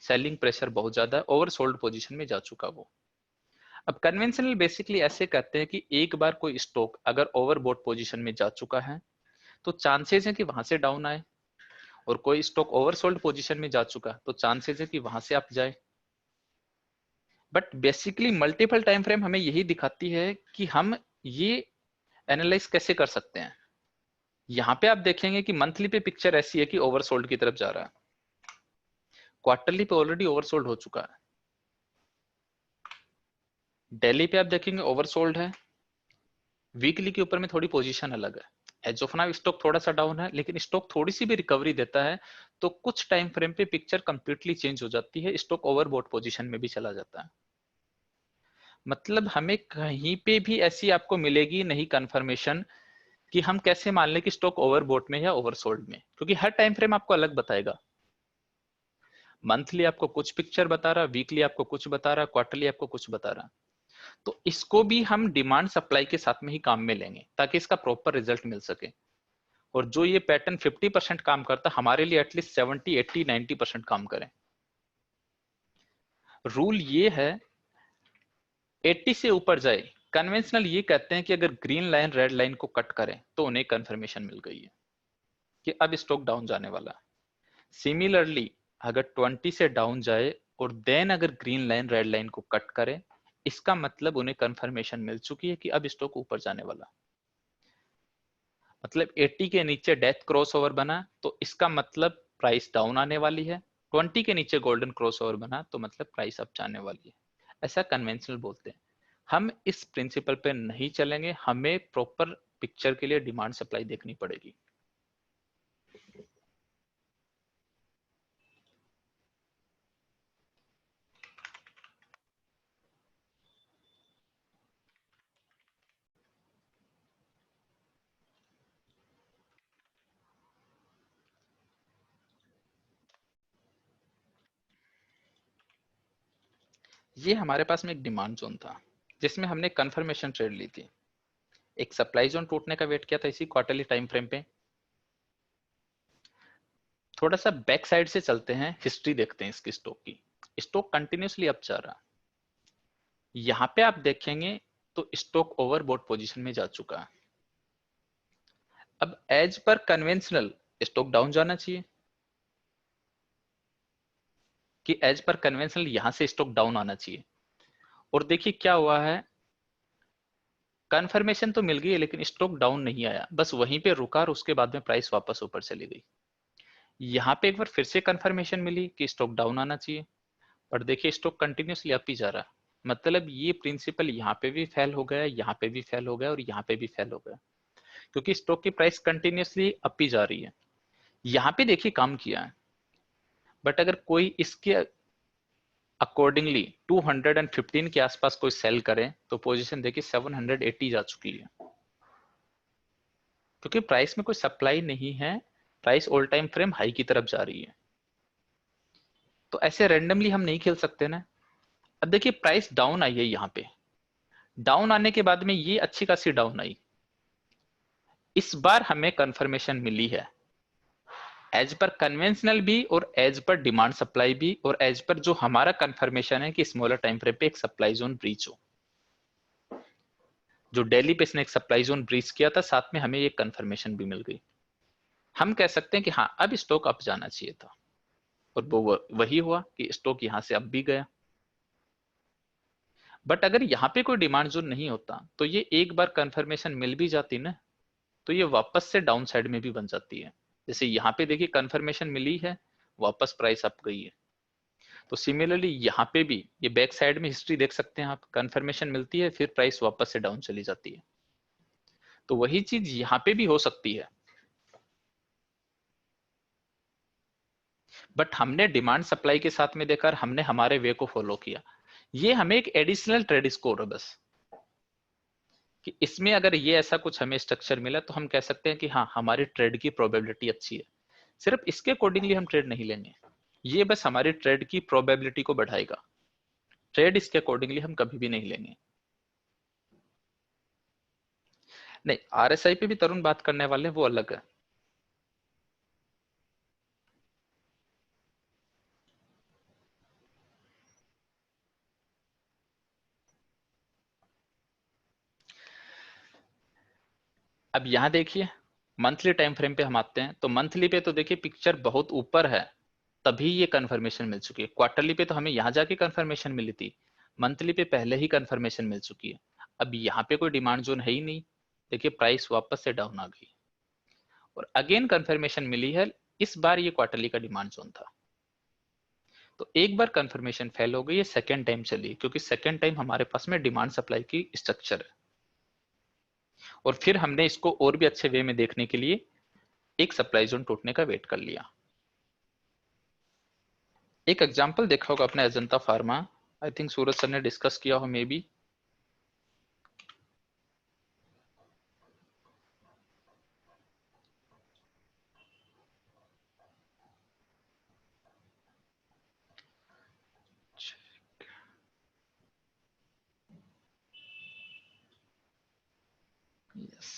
सेलिंग प्रेशर बहुत ज्यादा है, ओवरसोल्ड पोजीशन में जा चुका वो। अब कन्वेंशनल बेसिकली ऐसे कहते हैं कि एक बार कोई स्टॉक अगर ओवरबोट पोजीशन में जा चुका है तो चांसेस है कि वहां से डाउन आए, और कोई स्टॉक ओवरसोल्ड पोजीशन में जा चुका तो चांसेस है कि वहां से अप जाए। But basically multiple time frame हमें यही दिखाती है कि हम ये एनालाइज कैसे कर सकते हैं। यहाँ पे आप देखेंगे कि मंथली पे पिक्चर ऐसी है कि ओवरसोल्ड की तरफ जा रहा है, क्वार्टरली पे ऑलरेडी ओवरसोल्ड हो चुका है, डेली पे आप देखेंगे ओवरसोल्ड है, वीकली के ऊपर में थोड़ी पोजीशन अलग है। एज ऑफ नाउ स्टॉक थोड़ा सा डाउन है, लेकिन स्टॉक थोड़ी सी भी रिकवरी देता है तो कुछ टाइम फ्रेम पे पिक्चर कंप्लीटली चेंज हो जाती है, स्टॉक ओवरबॉट पोजीशन में भी चला जाता है। मतलब हमें कहीं पे भी ऐसी आपको मिलेगी नहीं कंफर्मेशन कि हम कैसे मान लें कि स्टॉक ओवरबॉट में या ओवरसोल्ड में, क्योंकि हर टाइम फ्रेम आपको अलग बताएगा। मंथली आपको कुछ पिक्चर बता रहा, वीकली आपको कुछ बता रहा, क्वार्टरली आपको कुछ बता रहा। तो इसको भी हम डिमांड सप्लाई के साथ में ही काम में लेंगे ताकि इसका प्रॉपर रिजल्ट मिल सके। और जो ये पैटर्न 50% काम करता है, हमारे लिए एटलीस्ट 70, 80, 90% काम करें। रूल ये है, 80 से ऊपर जाए, कन्वेंशनल ये कहते हैं कि अगर ग्रीन लाइन रेड लाइन को कट करें तो उन्हें कंफर्मेशन मिल गई है कि अब स्टॉक डाउन जाने वाला है। सिमिलरली अगर 20 से डाउन जाए और देन अगर ग्रीन लाइन रेड लाइन को कट करे, इसका मतलब उन्हें कंफर्मेशन मिल चुकी है कि अब स्टॉक ऊपर जाने वाला। मतलब 80 के नीचे डेथ क्रॉस ओवर बना तो इसका मतलब प्राइस डाउन आने वाली है, 20 के नीचे गोल्डन क्रॉस ओवर बना तो मतलब प्राइस अप जाने वाली है। ऐसा कन्वेंशनल बोलते हैं। हम इस प्रिंसिपल पे नहीं चलेंगे, हमें प्रॉपर पिक्चर के लिए डिमांड सप्लाई देखनी पड़ेगी। ये हमारे पास में एक डिमांड जोन था जिसमें हमने कंफर्मेशन ट्रेड ली थी, एक सप्लाई जोन टूटने का वेट किया था इसी क्वार्टरली टाइम फ्रेम पे। थोड़ा सा बैक साइड से चलते हैं, हिस्ट्री देखते हैं इसकी स्टॉक की। स्टॉक कंटिन्यूसली अप जा रहा, यहाँ पे आप देखेंगे तो स्टॉक ओवरबॉट पोजीशन में जा चुका है। अब as per conventional stock down जाना चाहिए, कि एज पर कन्वेंशनल यहां से स्टॉक डाउन आना चाहिए। और देखिए क्या हुआ है, कंफर्मेशन तो मिल गई है लेकिन स्टॉक डाउन नहीं आया, बस वहीं पे रुका और उसके बाद में प्राइस वापस ऊपर चली गई। यहाँ पे एक बार फिर से कंफर्मेशन मिली कि स्टॉक डाउन आना चाहिए, और देखिए स्टॉक कंटिन्यूसली अप ही जा रहा है। मतलब ये प्रिंसिपल यहाँ पे भी फेल हो गया, यहाँ पे भी फेल हो गया और यहाँ पे भी फेल हो गया, क्योंकि स्टॉक की प्राइस कंटिन्यूअसली अप ही जा रही है। यहाँ पे देखिए काम किया है, बट अगर कोई इसके अकॉर्डिंगली 215 के आसपास कोई सेल करे तो पोजीशन देखिए 780 जा चुकी है, क्योंकि प्राइस में कोई सप्लाई नहीं है, price all time frame high की तरफ जा रही है। तो ऐसे रैंडमली हम नहीं खेल सकते ना। अब देखिए प्राइस डाउन आई है, यहाँ पे डाउन आने के बाद में ये अच्छी खासी डाउन आई, इस बार हमें कंफर्मेशन मिली है एज पर कन्वेंशनल भी और एज पर डिमांड सप्लाई भी, और एज पर जो हमारा कंफर्मेशन है कि स्मॉलर टाइम फ्रेम पे एक सप्लाई जोन ब्रीच हो। जो डेली पे इसने एक सप्लाई जोन ब्रीच किया था, साथ में हमें ये कंफर्मेशन भी मिल गई। हम कह सकते हैं कि हाँ अब स्टॉक अप जाना चाहिए था, और वो वही हुआ कि स्टॉक यहां से अप भी गया। बट अगर यहाँ पे कोई डिमांड जोन नहीं होता तो ये एक बार कंफर्मेशन मिल भी जाती ना, तो ये वापस से डाउन साइड में भी बन जाती है। जैसे यहाँ पे देखिए कंफर्मेशन मिली है, वापस प्राइस अप गई है। तो सिमिलरली यहाँ पे भी ये बैक साइड में हिस्ट्री देख सकते हैं आप, कंफर्मेशन मिलती है फिर प्राइस वापस से डाउन चली जाती है। तो वही चीज यहाँ पे भी हो सकती है, बट हमने डिमांड सप्लाई के साथ में देखकर हमने हमारे वे को फॉलो किया। ये हमें एक एडिशनल ट्रेड स्कोर है बस, कि इसमें अगर ये ऐसा कुछ हमें स्ट्रक्चर मिला तो हम कह सकते हैं कि हाँ हमारी ट्रेड की प्रोबेबिलिटी अच्छी है। सिर्फ इसके अकॉर्डिंगली हम ट्रेड नहीं लेंगे, ये बस हमारी ट्रेड की प्रोबेबिलिटी को बढ़ाएगा। ट्रेड इसके अकॉर्डिंगली हम कभी भी नहीं लेंगे। नहीं, आरएसआई पे भी तरुण बात करने वाले हैं, वो अलग है। अब यहां देखिए मंथली टाइम फ्रेम पे हम आते हैं, तो मंथली पे तो देखिए पिक्चर बहुत ऊपर है, तभी ये कंफर्मेशन मिल चुकी है। क्वार्टरली पे तो हमें यहां जाके कंफर्मेशन मिली थी, मंथली पे पहले ही कंफर्मेशन मिल चुकी है। अब यहाँ पे कोई डिमांड जोन है ही नहीं, देखिए प्राइस वापस से डाउन आ गई और अगेन कंफर्मेशन मिली है। इस बार ये क्वार्टरली का डिमांड जोन था, तो एक बार कंफर्मेशन फेल हो गई, ये सेकेंड टाइम चली, क्योंकि सेकेंड टाइम हमारे पास में डिमांड सप्लाई की स्ट्रक्चर है। और फिर हमने इसको और भी अच्छे वे में देखने के लिए एक सप्लाई जोन टूटने का वेट कर लिया। एक एग्जांपल देखा होगा अपने Ajanta pharma, I think Suraj sir ने डिस्कस किया हो मे बी। यस,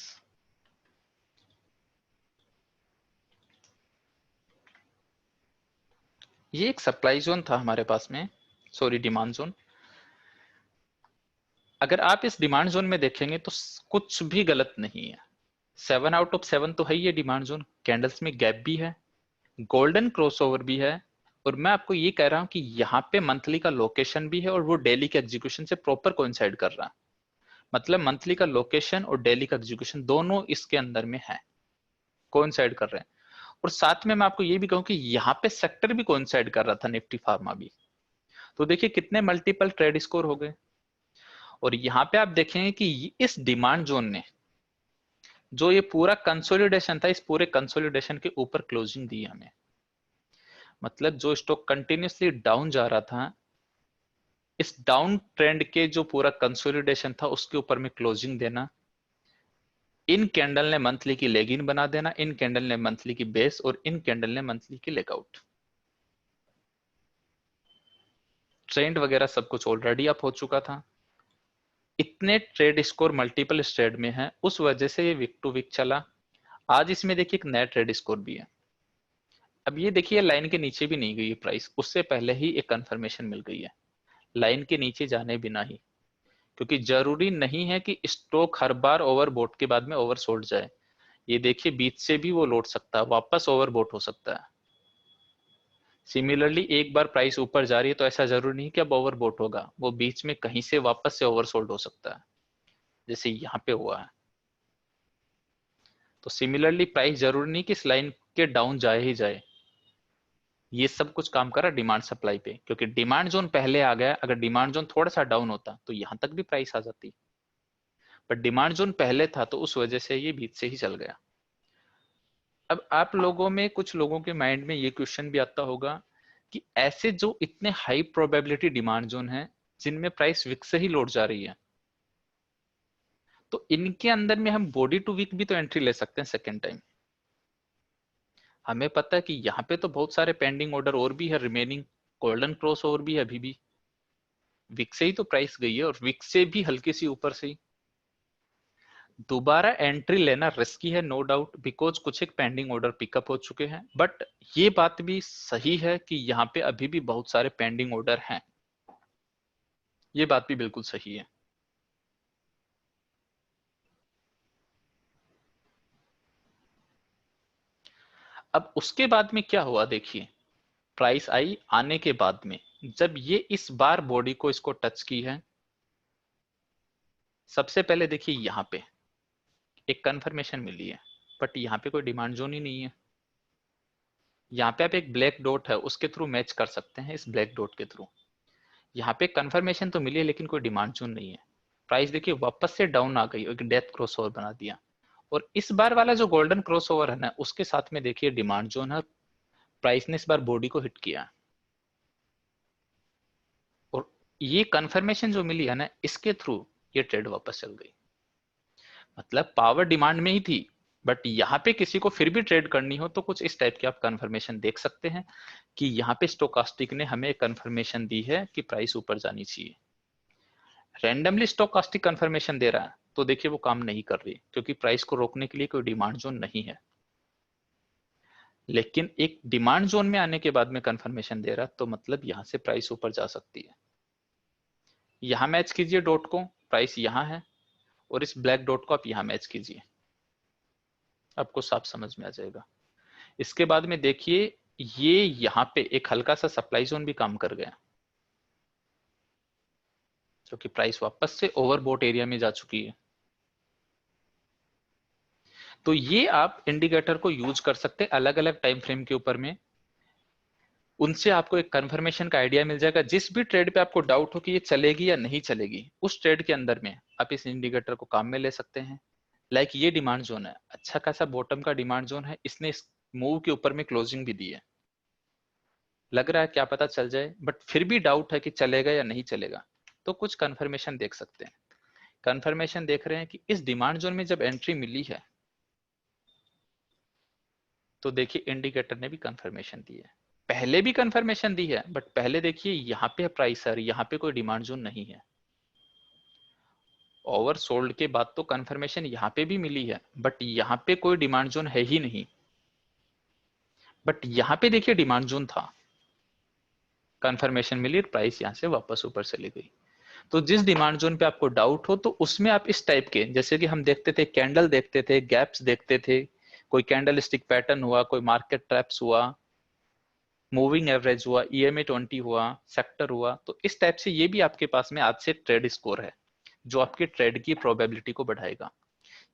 ये एक सप्लाई जोन था हमारे पास में, सॉरी डिमांड जोन। अगर आप इस डिमांड जोन में देखेंगे तो कुछ भी गलत नहीं है, 7 आउट ऑफ 7 तो है ये डिमांड जोन। कैंडल्स में गैप भी है, गोल्डन क्रॉसओवर भी है, और मैं आपको ये कह रहा हूं कि यहाँ पे मंथली का लोकेशन भी है और वो डेली के एग्जीक्यूशन से प्रॉपर कोइंसाइड कर रहा है। मतलब मंथली का लोकेशन और डेली का एग्जीक्यूशन दोनों इसके अंदर में है, कोइंसाइड कर रहे हैं। और साथ में मैं आपको ये भी कहूं कि यहाँ पे सेक्टर भी कोइंसाइड कर रहा था, निफ्टी फार्मा भी। तो देखिए कितने मल्टीपल ट्रेड स्कोर हो गए। और यहाँ पे आप देखेंगे कि इस डिमांड जोन ने जो ये पूरा कंसोलिडेशन था, इस पूरे कंसोलिडेशन के ऊपर क्लोजिंग दी हमें। मतलब जो स्टॉक कंटिन्यूसली डाउन जा रहा था, इस डाउन ट्रेंड के जो पूरा कंसोलिडेशन था उसके ऊपर में क्लोजिंग देना, इन कैंडल ने मंथली की लेग इन बना देना, इन कैंडल ने मंथली की बेस, और इन कैंडल ने मंथली की लेगआउट। ट्रेंड वगैरह सब कुछ ऑलरेडी अप हो चुका था। इतने ट्रेड स्कोर मल्टीपल ट्रेड में है, उस वजह से ये वीक टू वीक चला। आज इसमें देखिए एक नया ट्रेड स्कोर भी है। अब ये देखिए लाइन के नीचे भी नहीं गई है प्राइस, उससे पहले ही एक कंफर्मेशन मिल गई है लाइन के नीचे जाने बिना ही। क्योंकि जरूरी नहीं है कि स्टॉक हर बार ओवरबॉट के बाद में ओवरसोल्ड जाए। ये देखिए बीच से भी वो लौट सकता है, वापस ओवरबॉट हो सकता है। सिमिलरली एक बार प्राइस ऊपर जा रही है तो ऐसा जरूरी नहीं कि अब ओवरबॉट होगा, वो बीच में कहीं से वापस से ओवरसोल्ड हो सकता है, जैसे यहाँ पे हुआ है। तो सिमिलरली प्राइस जरूरी नहीं कि इस लाइन के डाउन जाए ही जाए। ये सब कुछ काम कर रहा है डिमांड सप्लाई पे, क्योंकि डिमांड जोन पहले आ गया। अगर डिमांड जोन थोड़ा सा डाउन होता तो यहां तक भी प्राइस आ जाती, पर डिमांड जोन पहले था तो उस वजह से ये बीच से ही चल गया। अब आप लोगों में कुछ लोगों के माइंड में ये क्वेश्चन भी आता होगा कि ऐसे जो इतने हाई प्रोबेबिलिटी डिमांड जोन है जिनमें प्राइस विक से ही लौट जा रही है, तो इनके अंदर में हम बॉडी टू वीक भी तो एंट्री ले सकते हैं सेकेंड टाइम। हमें पता है कि यहाँ पे तो बहुत सारे पेंडिंग ऑर्डर और भी है रिमेनिंग, गोल्डन क्रॉस ओवर भी है अभी भी, विक से ही तो प्राइस गई है और विक से भी हल्की सी ऊपर से ही। दोबारा एंट्री लेना रिस्की है नो डाउट, बिकॉज कुछ एक पेंडिंग ऑर्डर पिकअप हो चुके हैं, बट ये बात भी सही है कि यहाँ पे अभी भी बहुत सारे पेंडिंग ऑर्डर हैं, ये बात भी बिल्कुल सही है। अब उसके बाद में क्या हुआ देखिए, प्राइस आई आने के बाद में, जब ये इस बार बॉडी को इसको टच की है, सबसे पहले देखिए यहाँ पे एक कंफर्मेशन मिली है, बट यहाँ पे कोई डिमांड जोन ही नहीं है। यहाँ पे आप एक ब्लैक डॉट है उसके थ्रू मैच कर सकते हैं, इस ब्लैक डॉट के थ्रू। यहाँ पे कंफर्मेशन तो मिली है लेकिन कोई डिमांड जोन नहीं है। प्राइस देखिए वापस से डाउन आ गई, एक डेथ क्रॉस ओवर बना दिया, और इस बार वाला जो गोल्डन क्रॉस ओवर है ना उसके साथ में देखिए डिमांड जोन है, प्राइस ने इस बार बॉडी को हिट किया, और ये कंफर्मेशन जो मिली है ना इसके थ्रू ये ट्रेड वापस चल गई। मतलब पावर डिमांड में ही थी, बट यहाँ पे किसी को फिर भी ट्रेड करनी हो तो कुछ इस टाइप की आप कंफर्मेशन देख सकते हैं कि यहाँ पे स्टोकास्टिक ने हमें कंफर्मेशन दी है कि प्राइस ऊपर जानी चाहिए। रैंडमली स्टोकास्टिक कंफर्मेशन दे रहा है तो देखिए वो काम नहीं कर रही, क्योंकि प्राइस को रोकने के लिए कोई डिमांड जोन नहीं है। लेकिन एक डिमांड जोन में आने के बाद में कंफर्मेशन दे रहा है तो मतलब यहां से प्राइस ऊपर जा सकती है। यहां मैच कीजिए डॉट को, प्राइस यहां है, और इस ब्लैक डॉट को आप यहां मैच कीजिए, आपको साफ समझ में आ जाएगा। इसके बाद में देखिए ये यहाँ पे एक हल्का सा सप्लाई जोन भी काम कर गया, क्योंकि प्राइस वापस से ओवरबॉट एरिया में जा चुकी है। तो ये आप इंडिकेटर को यूज कर सकते हैं अलग अलग टाइम फ्रेम के ऊपर में, उनसे आपको एक कंफर्मेशन का आइडिया मिल जाएगा। जिस भी ट्रेड पे आपको डाउट हो कि ये चलेगी या नहीं चलेगी, उस ट्रेड के अंदर में आप इस इंडिकेटर को काम में ले सकते हैं। लाइक ये डिमांड जोन है, अच्छा खासा बॉटम का डिमांड जोन है, इसने इस मूव के ऊपर में क्लोजिंग भी दी है, लग रहा है क्या पता चल जाए, बट फिर भी डाउट है कि चलेगा या नहीं चलेगा, तो कुछ कंफर्मेशन देख सकते हैं। कंफर्मेशन देख रहे हैं कि इस डिमांड जोन में जब एंट्री मिली है तो देखिए इंडिकेटर ने भी कंफर्मेशन दी है, पहले भी कंफर्मेशन दी है, बट पहले देखिए यहाँ पे प्राइस है, यहाँ पे कोई डिमांड जोन नहीं है। ओवर सोल्ड के बाद तो कंफर्मेशन यहाँ पे भी मिली है, बट यहाँ पे कोई डिमांड जोन है ही नहीं, बट यहाँ पे देखिए डिमांड जोन था, कंफर्मेशन मिली, प्राइस यहाँ से वापस ऊपर चली गई। तो जिस डिमांड जोन पे आपको डाउट हो तो उसमें आप इस टाइप के, जैसे कि हम देखते थे कैंडल देखते थे, गैप्स देखते थे, कोई कैंडल स्टिक पैटर्न हुआ, कोई मार्केट ट्रैप्स हुआ, मूविंग एवरेज हुआ, EMA 20 हुआ, सेक्टर हुआ, तो इस टाइप से ये भी आपके पास में आज से ट्रेड स्कोर है जो आपके ट्रेड की प्रोबेबिलिटी को बढ़ाएगा।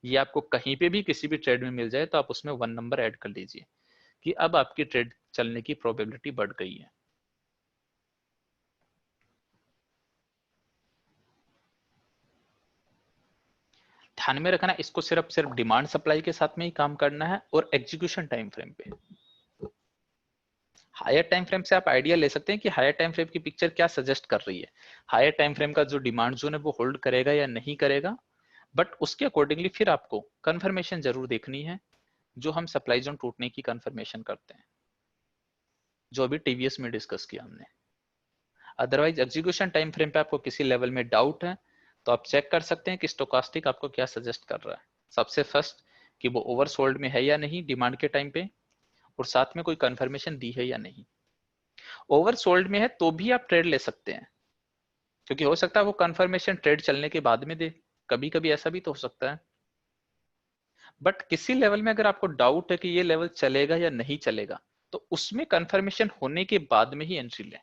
ये आपको कहीं पे भी किसी भी ट्रेड में मिल जाए तो आप उसमें 1 नंबर ऐड कर लीजिए कि अब आपकी ट्रेड चलने की प्रोबेबिलिटी बढ़ गई है। ध्यान में रखना इसको सिर्फ सिर्फ डिमांड सप्लाई के साथ में ही काम करना है, और एग्जीक्यूशन टाइम फ्रेम पे। हायर टाइम फ्रेम से आप आइडिया ले सकते हैं कि हायर टाइम फ्रेम की पिक्चर क्या सजेस्ट कर रही है, हायर टाइम फ्रेम का जो डिमांड जोन है वो होल्ड करेगा या नहीं करेगा, बट उसके अकॉर्डिंगली फिर आपको कंफर्मेशन जरूर देखनी है, जो हम सप्लाई जोन टूटने की कंफर्मेशन करते हैं, जो अभी टीवीएस में डिस्कस किया हमने। अदरवाइज एग्जीक्यूशन टाइम फ्रेम पे आपको किसी लेवल में डाउट है तो आप चेक कर सकते हैं कि स्टोकास्टिक आपको क्या सजेस्ट कर रहा है। सबसे फर्स्ट कि वो ओवरसोल्ड में है या नहीं डिमांड के टाइम पे, और साथ में कोई कंफर्मेशन दी है या नहीं। ओवरसोल्ड में है तो भी आप ट्रेड ले सकते हैं, क्योंकि हो सकता है वो कंफर्मेशन ट्रेड चलने के बाद में दे, कभी कभी ऐसा भी तो हो सकता है। बट किसी लेवल में अगर आपको डाउट है कि ये लेवल चलेगा या नहीं चलेगा, तो उसमें कंफर्मेशन होने के बाद में ही एंट्री लें।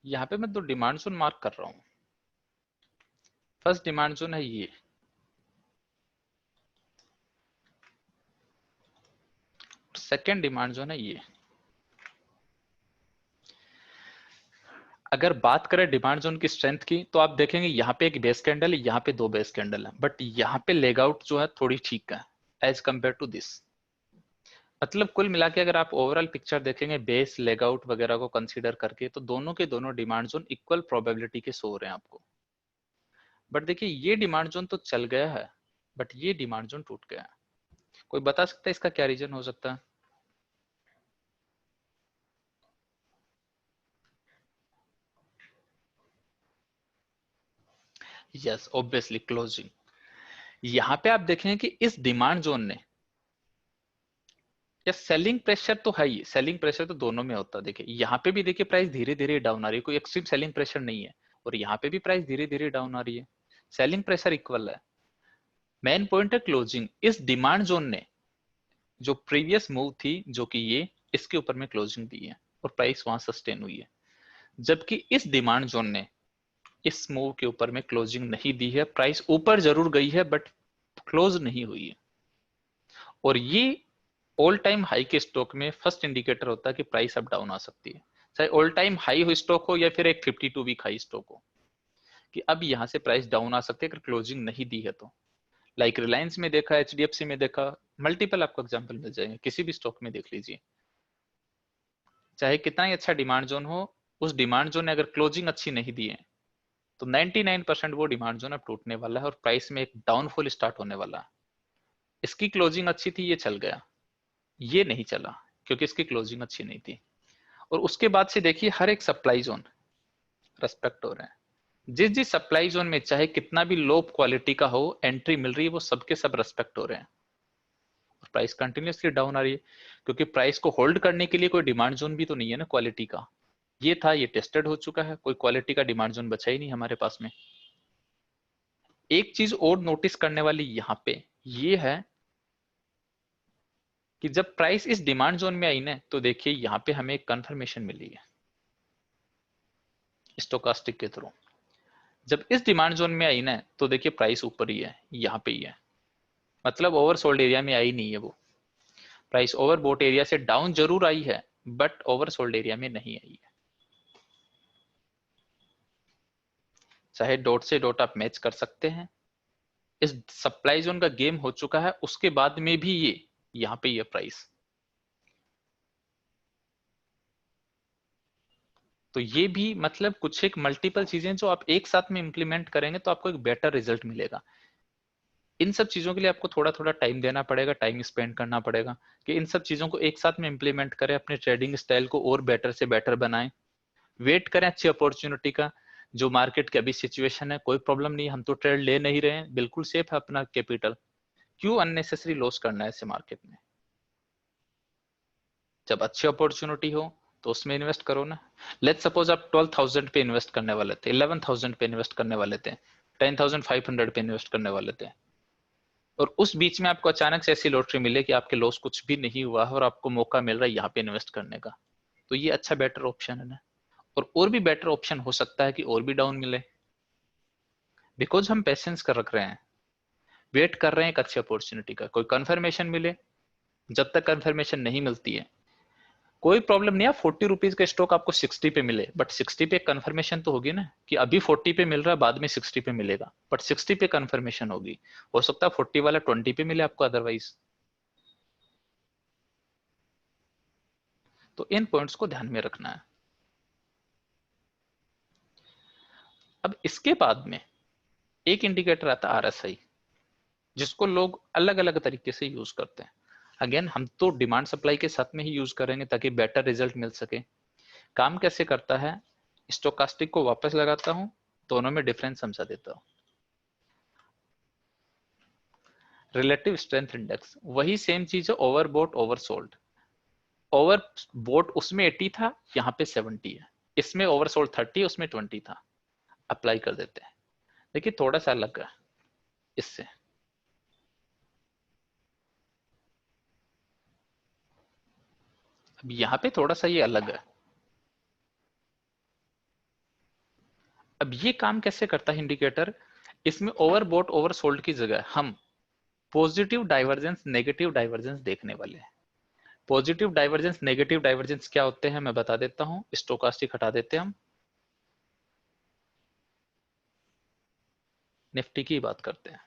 यहाँ पे मैं दो डिमांड जोन मार्क कर रहा हूँ। फर्स्ट डिमांड जोन है ये, सेकेंड डिमांड जोन है ये। अगर बात करें डिमांड जोन की स्ट्रेंथ की, तो आप देखेंगे यहाँ पे एक बेस कैंडल है, यहाँ पे दो बेस कैंडल है, बट यहाँ पे लेग आउट जो है थोड़ी ठीक है एज कंपेयर टू दिस। मतलब कुल मिला के अगर आप ओवरऑल पिक्चर देखेंगे बेस लेग आउट वगैरह को कंसीडर करके, तो दोनों के दोनों डिमांड जोन इक्वल प्रोबेबिलिटी के शो हो रहे हैं आपको। बट देखिए ये डिमांड जोन तो चल गया है, बट ये डिमांड जोन टूट गया है। कोई बता सकता है इसका क्या रीजन हो सकता है? Yes, obviously closing. यहाँ पे आप देखें कि इस डिमांड जोन ने, या सेलिंग प्रेशर तो है ही, सेलिंग प्रेशर तो दोनों में होता है। देखिए यहाँ पे भी देखिए प्राइस धीरे धीरे डाउन आ रही है, कोई एक्सट्रीम सेलिंग प्रेशर नहीं है, और यहाँ पे भी प्राइस धीरे धीरे डाउन आ रही है, सेलिंग प्रेशर इक्वल है। मेन पॉइंट है क्लोजिंग। इस डिमांड जोन ने जो प्रीवियस मूव थी, जो कि ये, इसके ऊपर में क्लोजिंग दी है और प्राइस वहां सस्टेन हुई है। जबकि इस डिमांड जोन ने इस मूव के ऊपर में क्लोजिंग नहीं दी है, प्राइस ऊपर जरूर गई है बट क्लोज नहीं हुई है। और ये ऑल टाइम हाई के स्टॉक में फर्स्ट इंडिकेटर होता है कि प्राइस अप डाउन आ सकती है, चाहे ऑल टाइम हाई हो स्टॉक हो या फिर एक 52 वीक हाई स्टॉक हो, कि अब यहां से प्राइस डाउन आ सकती है अगर क्लोजिंग नहीं दी है तो। लाइक रिलायंस में देखा, एचडीएफसी में देखा, मल्टीपल आपको एग्जांपल मिल जाएंगे, किसी भी स्टॉक में देख लीजिए। चाहे कितना ही अच्छा डिमांड जोन हो, उस डिमांड जोन ने अगर क्लोजिंग अच्छी नहीं दी है, तो 99% वो डिमांड जोन अब टूटने वाला है और प्राइस में एक डाउनफॉल स्टार्ट होने वाला है। इसकी क्लोजिंग अच्छी थी, ये चल गया, ये नहीं चला क्योंकि इसकी क्लोजिंग अच्छी नहीं थी। और उसके बाद से देखिए हर एक सप्लाई जोन रेस्पेक्ट हो रहे हैं। जिस जिस सप्लाई जोन में चाहे कितना भी लो क्वालिटी का हो, एंट्री मिल रही है, वो सबके सब रेस्पेक्ट हो रहे हैं और प्राइस कंटिन्यूसली डाउन आ रही है, क्योंकि प्राइस को होल्ड करने के लिए कोई डिमांड जोन भी तो नहीं है ना क्वालिटी का। ये था, ये टेस्टेड हो चुका है, कोई क्वालिटी का डिमांड जोन बचा ही नहीं हमारे पास में। एक चीज और नोटिस करने वाली यहाँ पे ये है कि जब प्राइस इस डिमांड जोन में आई ना, तो देखिए यहाँ पे हमें एक कंफर्मेशन मिली है स्टोकास्टिक के थ्रू। जब इस डिमांड जोन में आई ना, तो देखिए प्राइस ऊपर ही है, यहाँ पे ही है, मतलब ओवरसोल्ड एरिया में आई नहीं है वो। प्राइस ओवरबॉट एरिया से डाउन जरूर आई है, बट ओवरसोल्ड एरिया में नहीं आई है। चाहे डॉट से डॉट आप मैच कर सकते हैं, इस सप्लाई जोन का गेम हो चुका है, उसके बाद में भी ये यहाँ पे ये प्राइस, तो ये भी मतलब कुछ एक मल्टीपल चीजें जो आप एक साथ में इंप्लीमेंट करेंगे तो आपको एक बेटर रिजल्ट मिलेगा। इन सब चीजों के लिए आपको थोड़ा थोड़ा टाइम देना पड़ेगा, टाइम स्पेंड करना पड़ेगा कि इन सब चीजों को एक साथ में इंप्लीमेंट करें, अपने ट्रेडिंग स्टाइल को और बेटर से बेटर बनाएं। वेट करें अच्छी अपॉर्चुनिटी का। जो मार्केट की अभी सिचुएशन है, कोई प्रॉब्लम नहीं, हम तो ट्रेड ले नहीं रहे हैं, बिल्कुल सेफ है अपना कैपिटल, क्यों अननेसेसरी लॉस करना है ऐसे मार्केट में। जब अच्छी अपॉर्चुनिटी हो तो उसमें इन्वेस्ट करो ना। लेट्स सपोज आप 12,000 पे इन्वेस्ट करने वाले थे, 11,000 पे इन्वेस्ट करने वाले थे, 10,500 पे इन्वेस्ट करने वाले थे, और उस बीच में आपको अचानक से ऐसी लॉटरी मिले कि आपके लॉस कुछ भी नहीं हुआ है और आपको मौका मिल रहा है यहाँ पे इन्वेस्ट करने का, तो ये अच्छा बेटर ऑप्शन है ना। और भी बेटर ऑप्शन हो सकता है कि और भी डाउन मिले, बिकॉज हम पेशेंस कर रख रहे हैं, वेट कर रहे हैं एक अच्छी अपॉर्चुनिटी का, कोई कंफर्मेशन मिले। जब तक कंफर्मेशन नहीं मिलती है कोई प्रॉब्लम नहीं है, 40 रुपीज का स्टॉक आपको 60 पे मिले, बट 60 पे कंफर्मेशन तो होगी ना कि अभी 40 पे मिल रहा है, बाद में 60 पे मिलेगा, बट 60 पे कंफर्मेशन होगी। हो सकता है 40 वाला 20 पे मिले आपको अदरवाइज। तो इन पॉइंट्स को ध्यान में रखना है। अब इसके बाद में एक इंडिकेटर आता है आरएसआई, जिसको लोग अलग अलग तरीके से यूज करते हैं। अगेन हम तो डिमांड सप्लाई के साथ में ही यूज करेंगे ताकि बेटर रिजल्ट मिल सके। काम कैसे करता है, स्टोकास्टिक को वापस लगाता हूं, दोनों में डिफरेंस समझा देता हूं। रिलेटिव स्ट्रेंथ इंडेक्स वही सेम चीज है, ओवरबोट ओवरसोल्ड। ओवरबोट उसमें 80 था, यहाँ पे 70 है, इसमें ओवरसोल्ड 30, उसमें 20 था। अप्लाई कर देते हैं, देखिए थोड़ा सा अलग है इससे। अब यहाँ पे थोड़ा सा ये अलग है, अब ये काम कैसे करता है इंडिकेटर, इसमें ओवरबॉट ओवरसोल्ड की जगह हम पॉजिटिव डाइवर्जेंस नेगेटिव डाइवर्जेंस देखने वाले हैं। पॉजिटिव डाइवर्जेंस नेगेटिव डाइवर्जेंस क्या होते हैं मैं बता देता हूं। स्टोकास्टिक हटा देते हैं हम, निफ्टी की बात करते हैं।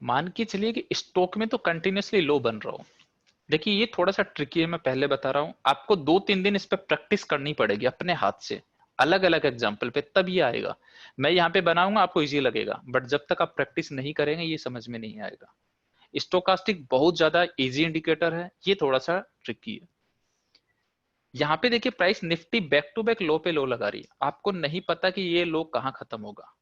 मान के चलिए कि स्टॉक में तो कंटिन्यूसली लो बन रहा हूं। देखिए ये थोड़ा सा ट्रिकी है, मैं पहले बता रहा हूं आपको, 2-3 दिन इस पर प्रैक्टिस करनी पड़ेगी अपने हाथ से, अलग अलग एग्जाम्पल पे, तब ये आएगा। मैं यहाँ पे बनाऊंगा आपको इजी लगेगा, बट जब तक आप प्रैक्टिस नहीं करेंगे ये समझ में नहीं आएगा। स्टोकास्टिक बहुत ज्यादा इजी इंडिकेटर है, ये थोड़ा सा ट्रिकी है। यहाँ पे देखिए price Nifty back to back low पे लो लगा रही है, आपको नहीं पता कि ये लो कहाँ खत्म होगा।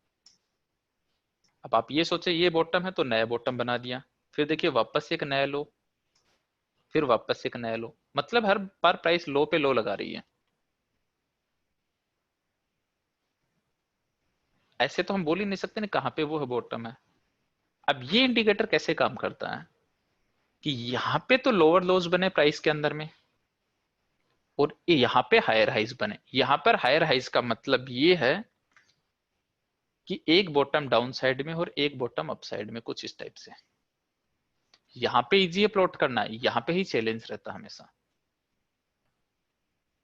अब आप ये सोचे ये बॉटम है तो नया बॉटम बना दिया, फिर देखिए वापस एक नया लो, फिर वापस एक नया लो, मतलब हर बार प्राइस लो पे लो लगा रही है। ऐसे तो हम बोल ही नहीं सकते ना कहाँ पे वो है बॉटम है। अब ये इंडिकेटर कैसे काम करता है कि यहाँ पे तो लोअर लोज बने प्राइस के अंदर में, और यहाँ पे हायर हाइज बने। यहाँ पर हायर हाइज का मतलब ये है कि एक बॉटम डाउन साइड में और एक बॉटम अप साइड में, कुछ इस टाइप से। यहाँ पे इजी है प्लॉट करना, यहाँ पे ही चैलेंज रहता है हमेशा।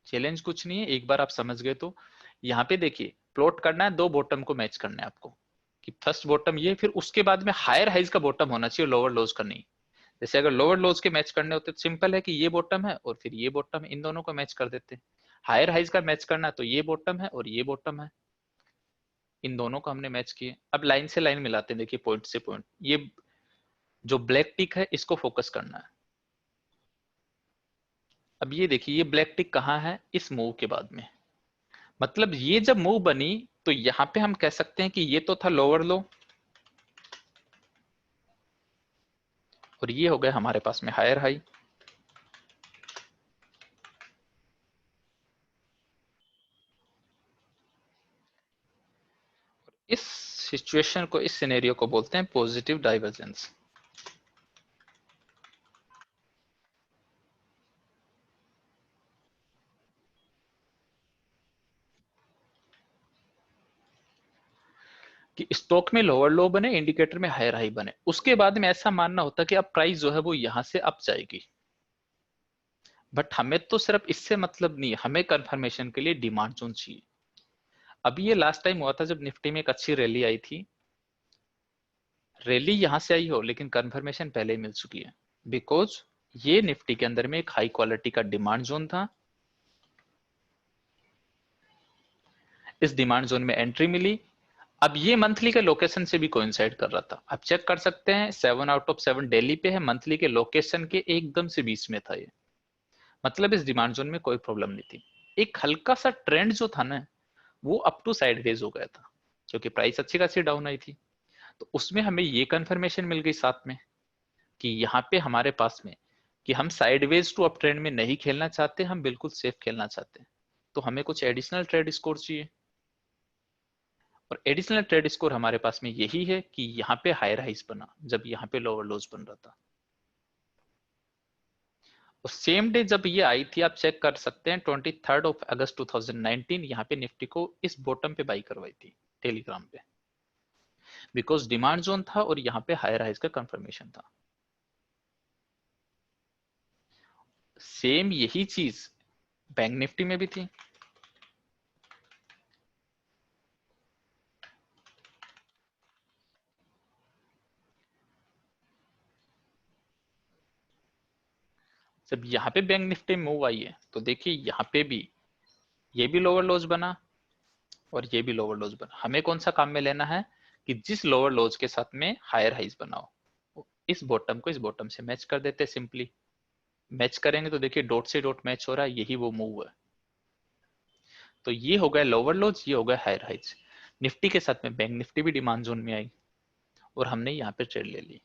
चैलेंज कुछ नहीं है, एक बार आप समझ गए तो। यहाँ पे देखिए प्लॉट करना है, दो बॉटम को मैच करना है आपको, कि फर्स्ट बॉटम ये, फिर उसके बाद में हायर हाइज का बॉटम होना चाहिए, लोअर लोज का नहीं। जैसे अगर लोअर लोज के मैच करने होते तो सिंपल है कि ये बॉटम है और फिर ये बॉटम है, इन दोनों को मैच कर देते हैं। हायर हाइज का मैच करना है तो ये बॉटम है और ये बॉटम है, इन दोनों को हमने मैच किए। अब लाइन से लाइन मिलाते हैं, देखिए पॉइंट से पॉइंट, ये जो ब्लैक टिक है इसको फोकस करना है। अब ये देखिए ये ब्लैक टिक कहाँ है, इस मूव के बाद में, मतलब ये जब मूव बनी तो यहां पे हम कह सकते हैं कि ये तो था लोअर लो, और ये हो गया हमारे पास में हायर हाई। इस सिचुएशन को, इस सिनेरियो को बोलते हैं पॉजिटिव डाइवर्जेंस। कि स्टॉक में लोअर लो बने, इंडिकेटर में हायर हाई बने, उसके बाद में ऐसा मानना होता कि अब प्राइस जो है वो यहां से अप जाएगी। बट हमें तो सिर्फ इससे मतलब नहीं है, हमें कंफर्मेशन के लिए डिमांड जोन चाहिए। अभी ये लास्ट टाइम हुआ था जब निफ्टी में एक अच्छी रैली आई थी, रैली यहां से आई हो लेकिन कंफर्मेशन पहले ही मिल चुकी है, बिकॉज ये निफ्टी के अंदर में एक हाई क्वालिटी का डिमांड जोन था। इस डिमांड जोन में एंट्री मिली। अब ये मंथली के लोकेशन से भी कोइंसाइड कर रहा था, आप चेक कर सकते हैं 7/7 डेली पे है, मंथली के लोकेशन के एकदम से बीच में था ये, मतलब इस डिमांड जोन में कोई प्रॉब्लम नहीं थी। एक हल्का सा ट्रेंड जो था ना वो अप टू साइडवेज हो गया था, क्योंकि प्राइस अच्छी खासी डाउन आई थी। तो उसमें हमें ये कंफर्मेशन मिल गई साथ में कि यहाँ पे हमारे पास में, कि हम साइडवेज टू अप ट्रेंड में नहीं खेलना चाहते, हम बिल्कुल सेफ खेलना चाहते हैं। तो हमें कुछ एडिशनल ट्रेड स्कोर चाहिए, और एडिशनल ट्रेड स्कोर हमारे पास में यही है कि यहाँ पे हायर हाइज बना जब यहाँ पे लोअर लोज बन रहा था। और सेम डे जब ये आई थी, आप चेक कर सकते हैं 23 अगस्त 2019, यहाँ पे निफ्टी को इस बॉटम पे बाई करवाई थी टेलीग्राम पे, बिकॉज डिमांड जोन था और यहाँ पे हायर हाइज का कंफर्मेशन था। सेम यही चीज बैंक निफ्टी में भी थी। जब यहाँ पे बैंक निफ्टी मूव आई है तो देखिए यहाँ पे भी ये भी लोअर लोज बना और ये भी लोअर लोज बना। हमें कौन सा काम में लेना है कि जिस लोअर लोज के साथ में हायर हाइज बनाओ, इस बॉटम को इस बॉटम से मैच कर देते, सिंपली मैच करेंगे तो देखिए डॉट से डॉट मैच हो रहा है, यही वो मूव है। तो ये हो गया लोअर लोज, ये हो गया हायर हाइज। निफ्टी के साथ में बैंक निफ्टी भी डिमांड जोन में आई और हमने यहाँ पे ट्रेड ले ली।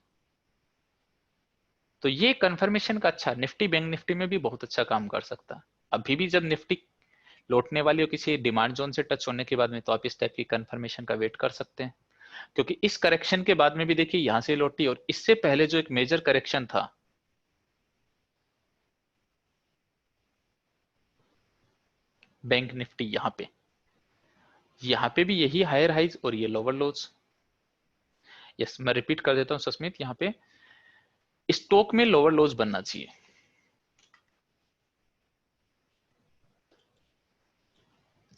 तो ये कंफर्मेशन का अच्छा, निफ्टी बैंक निफ्टी में भी बहुत अच्छा काम कर सकता है। अभी भी जब निफ्टी लौटने वाली हो किसी डिमांड जोन से टच होने के बाद में, तो आप इस टाइप की कंफर्मेशन का वेट कर सकते हैं। क्योंकि इस करेक्शन के बाद में भी देखिए यहां से लौटी, और इससे पहले जो एक मेजर करेक्शन था, बैंक निफ्टी, यहां पे भी यही हायर हाइज और ये लोअर लोज। यस, मैं रिपीट कर देता हूं सस्मित, यहां पे स्टॉक में लोअर लोज बनना चाहिए।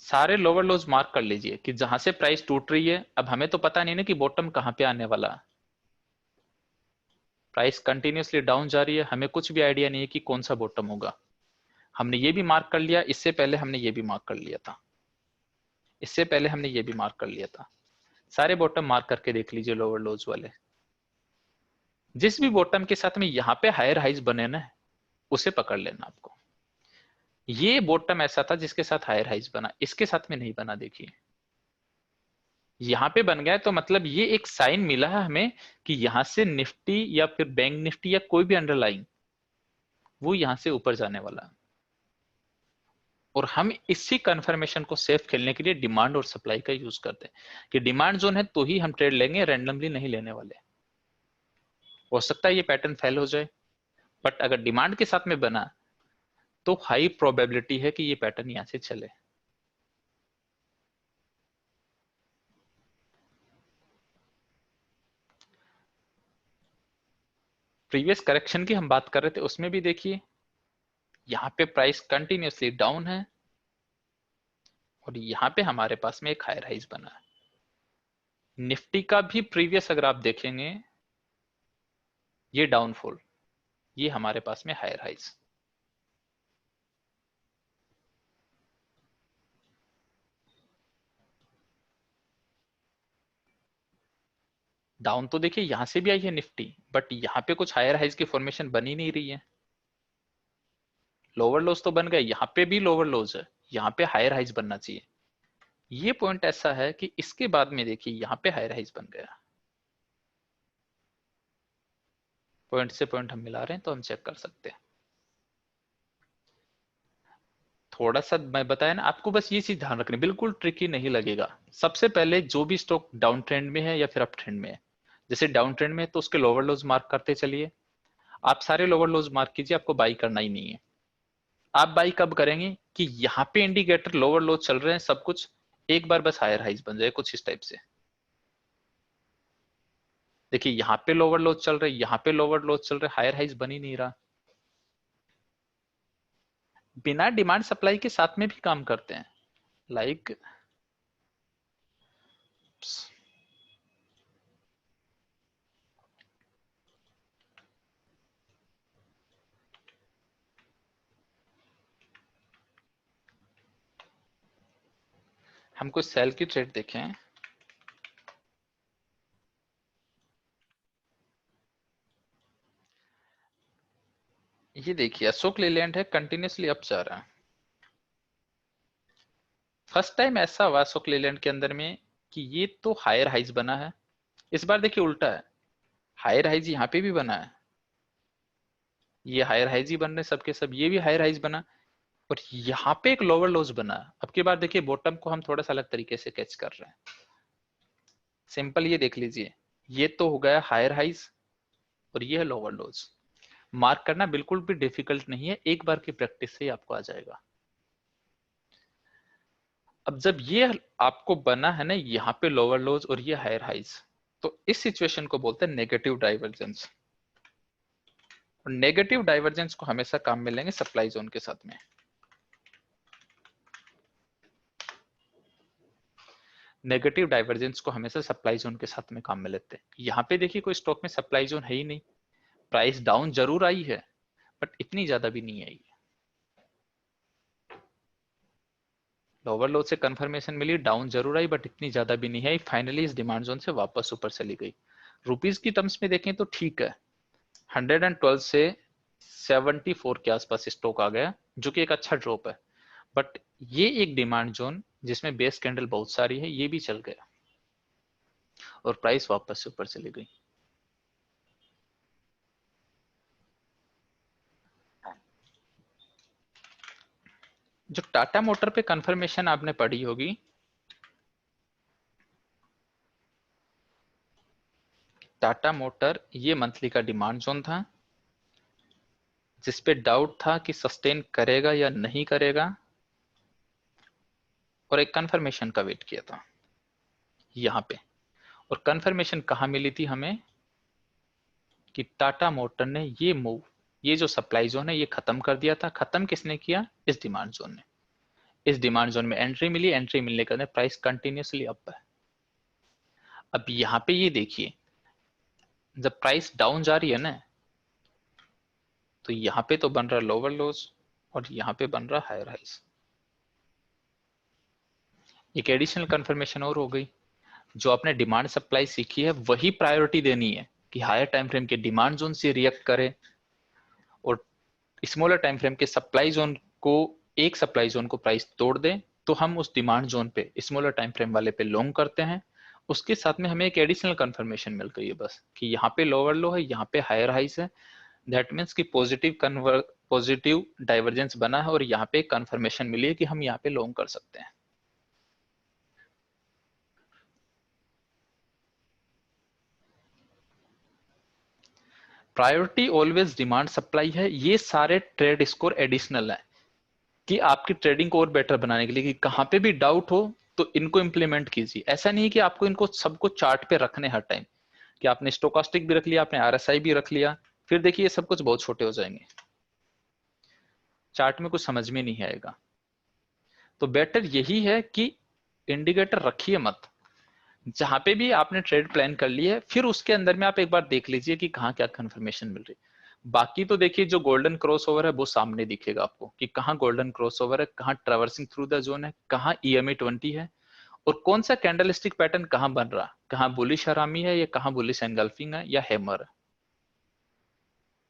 सारे लोअर लोज मार्क कर लीजिए कि जहां से प्राइस टूट रही है, अब हमें तो पता नहीं ना कि बॉटम कहां पे आने वाला है। प्राइस कंटिन्यूअसली डाउन जा रही है, हमें कुछ भी आइडिया नहीं है कि कौन सा बॉटम होगा। हमने ये भी मार्क कर लिया, इससे पहले हमने ये भी मार्क कर लिया था, इससे पहले हमने ये भी मार्क कर लिया था। सारे बॉटम मार्क करके देख लीजिए लोअर लोज वाले। जिस भी बॉटम के साथ में यहाँ पे हायर हाइज बने ना, उसे पकड़ लेना आपको। ये बॉटम ऐसा था जिसके साथ हायर हाइज बना, इसके साथ में नहीं बना। देखिए यहां पे बन गया है, तो मतलब ये एक साइन मिला है हमें कि यहां से निफ्टी या फिर बैंक निफ्टी या कोई भी अंडरलाइन, वो यहां से ऊपर जाने वाला है। और हम इसी कंफर्मेशन को सेफ खेलने के लिए डिमांड और सप्लाई का यूज करते हैं कि डिमांड जोन है तो ही हम ट्रेड लेंगे, रैंडमली नहीं लेने वाले। हो सकता है ये पैटर्न फेल हो जाए, बट अगर डिमांड के साथ में बना तो हाई प्रोबेबिलिटी है कि ये पैटर्न यहां से चले। प्रीवियस करेक्शन की हम बात कर रहे थे, उसमें भी देखिए यहाँ पे प्राइस कंटिन्यूअसली डाउन है, और यहाँ पे हमारे पास में एक हायर हाइज बना है। निफ्टी का भी प्रीवियस अगर आप देखेंगे, ये डाउनफॉल, ये हमारे पास में हायर हाइज। डाउन तो देखिए यहां से भी आई है निफ्टी, बट यहाँ पे कुछ हायर हाइज की फॉर्मेशन बनी नहीं रही है। लोअर लोज तो बन गए, यहाँ पे भी लोअर लोज है, यहाँ पे हायर हाइज बनना चाहिए। ये पॉइंट ऐसा है कि इसके बाद में देखिए यहाँ पे हायर हाइज बन गया। पॉइंट से पॉइंट हम मिला रहे हैं तो हम चेक कर सकते हैं। थोड़ा सा मैं बताया ना आपको, बस ये चीज ध्यान रखनी, बिल्कुल ट्रिकी नहीं लगेगा। सबसे पहले जो भी स्टॉक डाउन ट्रेंड में है या फिर अप ट्रेंड में है, जैसे डाउन ट्रेंड में है तो उसके लोअर लोज मार्क करते चलिए। आप सारे लोअर लोज मार्क कीजिए, आपको बाई करना ही नहीं है। आप बाई कब करेंगे कि यहाँ पे इंडिकेटर लोअर लोज चल रहे हैं सब कुछ, एक बार बस हायर हाइज बन जाए कुछ इस टाइप से। देखिए यहाँ पे लोअर लोज चल रहे, यहाँ पे लोअर लोज चल रहे, हायर हाइज बन ही नहीं रहा। बिना डिमांड सप्लाई के साथ में भी काम करते हैं, लाइक हम कुछ सेल की ट्रेड देखें। ये देखिए अशोक लेलैंड है, कंटिन्यूअसली अप जा रहा है। फर्स्ट टाइम ऐसा हुआ अशोक लेलैंड के अंदर में कि ये तो हायर हाइज बना है। इस बार देखिए उल्टा है, हायर हाइज यहाँ पे भी बना है, ये हायर हाइज ही बन रहे सबके सब, ये भी हायर हाइज बना, और यहाँ पे एक लोअर लोज बना। अब की बार देखिए बॉटम को हम थोड़ा सा अलग तरीके से कैच कर रहे हैं। सिंपल ये देख लीजिए, ये तो हो गया हायर हाइज और ये है लोअर लोज। मार्क करना बिल्कुल भी डिफिकल्ट नहीं है, एक बार की प्रैक्टिस से ही आपको आ जाएगा। अब जब ये आपको बना है ना यहाँ पे लोअर लोज और ये हायर हाइज, तो इस सिचुएशन को बोलते हैं नेगेटिव डाइवर्जेंस। और नेगेटिव डाइवर्जेंस को हमेशा काम में लेंगे सप्लाई जोन के साथ में। नेगेटिव डाइवर्जेंस को हमेशा सप्लाई जोन के साथ में काम में लेते हैं। यहाँ पे देखिए कोई स्टॉक में सप्लाई जोन है ही नहीं, प्राइस डाउन जरूर आई है बट इतनी ज्यादा भी नहीं आई। लोअर लो से कंफर्मेशन मिली, डाउन जरूर आई बट इतनी ज्यादा भी नहीं है, फाइनली इस डिमांड जोन से वापस ऊपर चली गई। रुपीज की टर्म्स में देखें तो ठीक है, 112 से 74 के आसपास स्टॉक आ गया, जो कि एक अच्छा ड्रॉप है। बट ये एक डिमांड जोन जिसमें बेस कैंडल बहुत सारी है, ये भी चल गया और प्राइस वापस से ऊपर चली गई। जो टाटा मोटर पे कंफर्मेशन आपने पढ़ी होगी, टाटा मोटर ये मंथली का डिमांड जोन था जिसपे डाउट था कि सस्टेन करेगा या नहीं करेगा, और एक कंफर्मेशन का वेट किया था यहां पे। और कंफर्मेशन कहां मिली थी हमें कि टाटा मोटर ने ये मूव, ये जो सप्लाई जोन है ये खत्म कर दिया था। खत्म किसने किया? इस डिमांड जोन ने। इस डिमांड जोन में एंट्री मिली, एंट्री मिलने के बाद प्राइस कंटिन्यूसली अप है। अब यहाँ पे ये देखिए, जब प्राइस डाउन जा रही है ना, तो यहाँ पे तो बन रहा लोअर लोज और यहाँ पे बन रहा हायर हाइज। एक एडिशनल कंफर्मेशन और हो गई। जो आपने डिमांड सप्लाई सीखी है वही प्रायोरिटी देनी है कि हायर टाइम फ्रेम के डिमांड जोन से रिएक्ट करे, और स्मॉलर टाइम फ्रेम के सप्लाई जोन को, एक सप्लाई जोन को प्राइस तोड़ दे तो हम उस डिमांड जोन पे, स्मॉलर टाइम फ्रेम वाले पे लॉन्ग करते हैं। उसके साथ में हमें एक एडिशनल कंफर्मेशन मिल गई है बस कि यहाँ पे लोअर लो है, यहाँ पे हायर हाइज है। दैट मीन्स कि पॉजिटिव डाइवर्जेंस बना है और यहाँ पे कंफर्मेशन मिली है कि हम यहाँ पे लॉन्ग कर सकते हैं। प्रायोरिटी ऑलवेज डिमांड सप्लाई है। ये सारे ट्रेड स्कोर एडिशनल है कि आपकी ट्रेडिंग को और बेटर बनाने के लिए, कि कहां पे भी डाउट हो तो इनको इंप्लीमेंट कीजिए। ऐसा नहीं है कि आपको इनको सबको चार्ट पे रखने हर टाइम, कि आपने स्टोकास्टिक भी रख लिया, आपने आरएसआई भी रख लिया, फिर देखिए ये सब कुछ बहुत छोटे हो जाएंगे, चार्ट में कुछ समझ में नहीं आएगा। तो बेटर यही है कि इंडिकेटर रखिए मत। जहां पे भी आपने ट्रेड प्लान कर ली है, फिर उसके अंदर में आप एक बार देख लीजिए कि कहाँ क्या कंफर्मेशन मिल रही है। बाकी तो देखिए जो गोल्डन क्रॉसओवर है वो सामने दिखेगा आपको कि कहाँ गोल्डन क्रॉसओवर है, कहाँ ट्रेवर्सिंग थ्रू द जोन है, कहाँ EMA 20 है, और कौन सा कैंडलस्टिक पैटर्न कहाँ बन रहा, कहाँ बुलिश हरामी है या कहाँ बुलिश एंगल्फिंग है या हैमर है,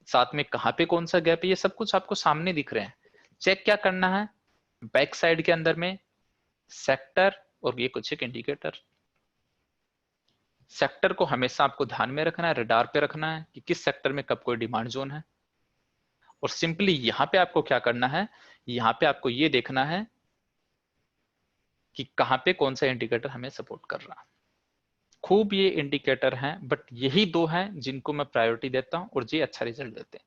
साथ में कहाँ पे कौन सा गैप है, ये सब कुछ आपको सामने दिख रहे हैं। चेक क्या करना है? बैक साइड के अंदर में सेक्टर और ये कुछ एक इंडिकेटर। सेक्टर को हमेशा आपको ध्यान में रखना है, रडार पे रखना है कि किस सेक्टर में कब कोई डिमांड जोन है। और सिंपली यहां पे आपको क्या करना है, यहां पे आपको ये देखना है कि कहां पे कौन सा इंडिकेटर हमें सपोर्ट कर रहा है। खूब ये इंडिकेटर हैं, बट यही दो हैं जिनको मैं प्रायोरिटी देता हूं और ये अच्छा रिजल्ट देते हैं।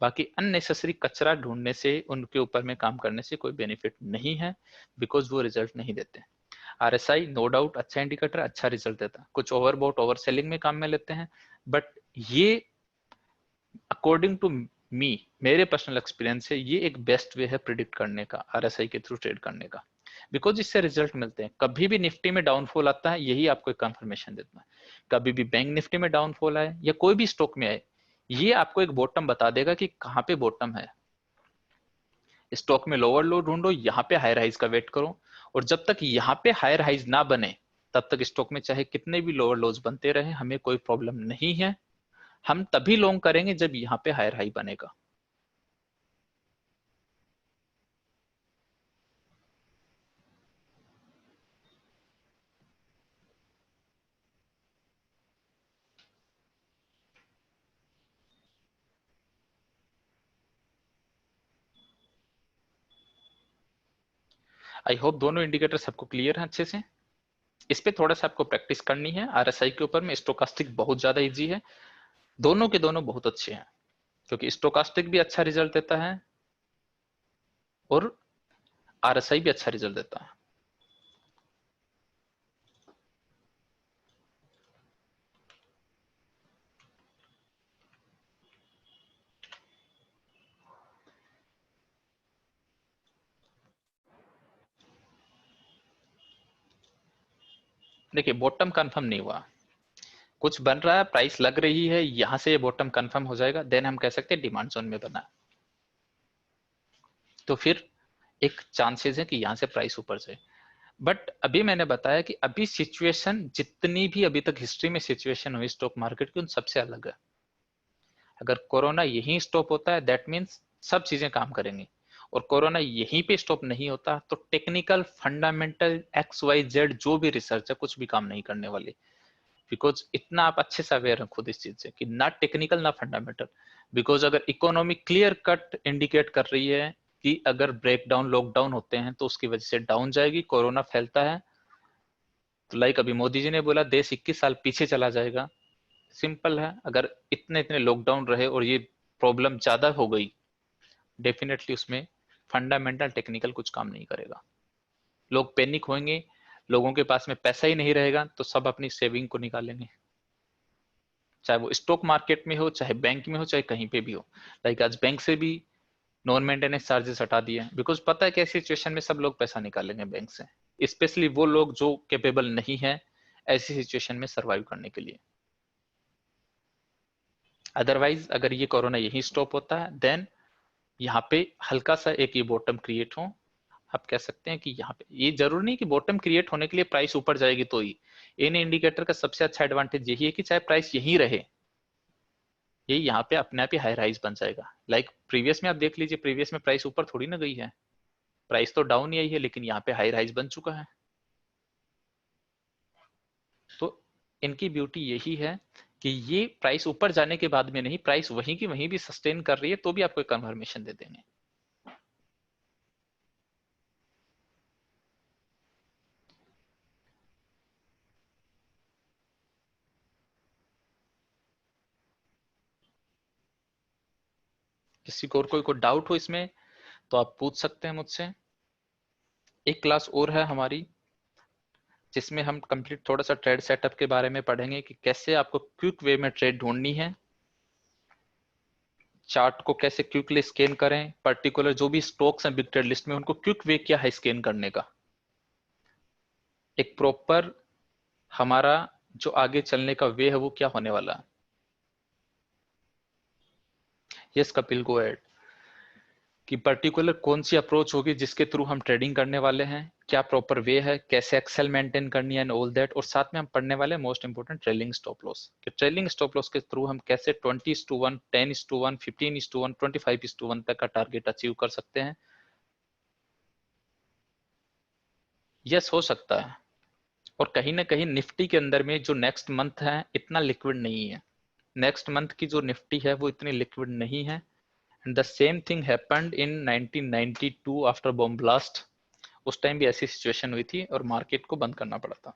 बाकी अननेसेसरी कचरा ढूंढने से, उनके ऊपर में काम करने से कोई बेनिफिट नहीं है, बिकॉज वो रिजल्ट नहीं देते। RSI नो डाउट अच्छा इंडिकेटर, अच्छा रिजल्ट देता है। कुछ ओवरबॉट ओवर सेलिंग में काम में लेते हैं, बट ये अकॉर्डिंग टू मी, मेरे पर्सनल एक्सपीरियंस से ये एक बेस्ट वे है प्रिडिक्ट करने का, RSI के थ्रू ट्रेड करने का, बिकॉज इससे रिजल्ट मिलते हैं। कभी भी निफ्टी में डाउनफॉल आता है, यही आपको एक कंफर्मेशन देता है। कभी भी बैंक निफ्टी में डाउनफॉल आए या कोई भी स्टॉक में आए, ये आपको एक बॉटम बता देगा कि कहाँ पे बॉटम है। स्टॉक में लोअर लो ढूंढो, यहाँ पे हायर हाइज का वेट करो, और जब तक यहाँ पे हायर हाइज ना बने तब तक स्टॉक में चाहे कितने भी लोअर लोज बनते रहे, हमें कोई प्रॉब्लम नहीं है। हम तभी लॉन्ग करेंगे जब यहाँ पे हायर हाई बनेगा। आई होप दोनों इंडिकेटर सबको क्लियर है अच्छे से। इस पे थोड़ा सा आपको प्रैक्टिस करनी है। RSI के ऊपर में स्टोकास्टिक बहुत ज्यादा इजी है, दोनों के दोनों बहुत अच्छे हैं, क्योंकि स्टोकास्टिक भी अच्छा रिजल्ट देता है और RSI भी अच्छा रिजल्ट देता है। देखिए बॉटम कंफर्म नहीं हुआ, कुछ बन रहा है, प्राइस लग रही है, यहां से ये बॉटम कंफर्म हो जाएगा, देन हम कह सकते हैं डिमांड जोन में बना। तो फिर एक चांसेस है कि यहां से प्राइस ऊपर जाए। बट अभी मैंने बताया कि अभी सिचुएशन, जितनी भी अभी तक हिस्ट्री में सिचुएशन हुई स्टॉक मार्केट की, उन सबसे अलग है। अगर कोरोना यहीं स्टॉप होता है, दैट मीन्स सब चीजें काम करेंगी, और कोरोना यहीं पे स्टॉप नहीं होता तो टेक्निकल फंडामेंटल XYZ जो भी रिसर्च है कुछ भी काम नहीं करने वाली। बिकॉज इतना आप अच्छे से अवेयर हैं खुद इस चीज से कि ना टेक्निकल ना फंडामेंटल। बिकॉज अगर इकोनॉमी क्लियर कट इंडिकेट कर रही है कि अगर ब्रेकडाउन लॉकडाउन होते हैं तो उसकी वजह से डाउन जाएगी, कोरोना फैलता है तो लाइक अभी मोदी जी ने बोला देश 21 साल पीछे चला जाएगा, सिंपल है, अगर इतने इतने लॉकडाउन रहे और ये प्रॉब्लम ज्यादा हो गई, डेफिनेटली उसमें फंडामेंटल टेक्निकल कुछ काम नहीं करेगा, लोग पैनिक होंगे, लोगों के पास में पैसा ही नहीं रहेगा तो सब अपनी सेविंग को निकालेंगे, चाहे वो स्टॉक मार्केट में हो, चाहे बैंक में हो, चाहे कहीं पे भी हो। लाइक आज बैंक से भी नॉन मेंटेनेंस चार्जेस हटा दिए, बिकॉज पता है कैसी सिचुएशन में सब लोग पैसा निकालेंगे बैंक से, स्पेशली वो लोग जो कैपेबल नहीं है ऐसी सिचुएशन में सरवाइव करने के लिए। अदरवाइज अगर ये कोरोना यही स्टॉप होता है, देन यहाँ पे हल्का सा एक ये बॉटम क्रिएट हो, आप कह सकते हैं कि यहाँ पे ये जरूरी नहीं कि बॉटम क्रिएट होने के लिए प्राइस ऊपर जाएगी तो ही, इन इंडिकेटर का सबसे अच्छा एडवांटेज यही है कि चाहे प्राइस यहीं रहे, ये यहाँ पे अपने आप ही हाई राइज बन जाएगा। लाइक प्रीवियस में आप देख लीजिए, प्रीवियस में प्राइस ऊपर थोड़ी ना गई है, प्राइस तो डाउन ही आई है, लेकिन यहाँ पे हाई राइज बन चुका है। तो इनकी ब्यूटी यही है कि ये प्राइस ऊपर जाने के बाद में नहीं, प्राइस वहीं की वहीं भी सस्टेन कर रही है तो भी आपको कंफर्मेशन दे देंगे। किसी को और कोई डाउट हो इसमें तो आप पूछ सकते हैं मुझसे। एक क्लास और है हमारी जिसमें हम कंप्लीट थोड़ा सा ट्रेड सेटअप के बारे में पढ़ेंगे कि कैसे आपको क्विक वे में ट्रेड ढूंढनी है, चार्ट को कैसे क्विकली स्कैन करें, पर्टिकुलर जो भी स्टॉक्स हैं बिग ट्रेड लिस्ट में उनको क्विक वे क्या है स्कैन करने का, एक प्रॉपर हमारा जो आगे चलने का वे है वो क्या होने वाला है। यस कपिल गो एड, कि पर्टिकुलर कौन सी अप्रोच होगी जिसके थ्रू हम ट्रेडिंग करने वाले हैं, क्या प्रॉपर वे है, कैसे एक्सेल मेंटेन करनी है एंड ऑल दैट, और साथ में हम पढ़ने वाले हैं most important trailing stop loss, कि ट्रेलिंग स्टॉप लॉस के थ्रू हम कैसे 20:1, 10:1, 15:1, 25:1 तक का टारगेट अचीव कर सकते हैं। यस हो सकता है, और कहीं ना कहीं निफ्टी के अंदर में जो नेक्स्ट मंथ है इतना लिक्विड नहीं है, नेक्स्ट मंथ की जो निफ्टी है वो इतनी लिक्विड नहीं है। And the same thing happened in 1992 after bomb blast, उस टाइम भी ऐसी सिचुएशन हुई थी और मार्केट को बंद करना पड़ा था।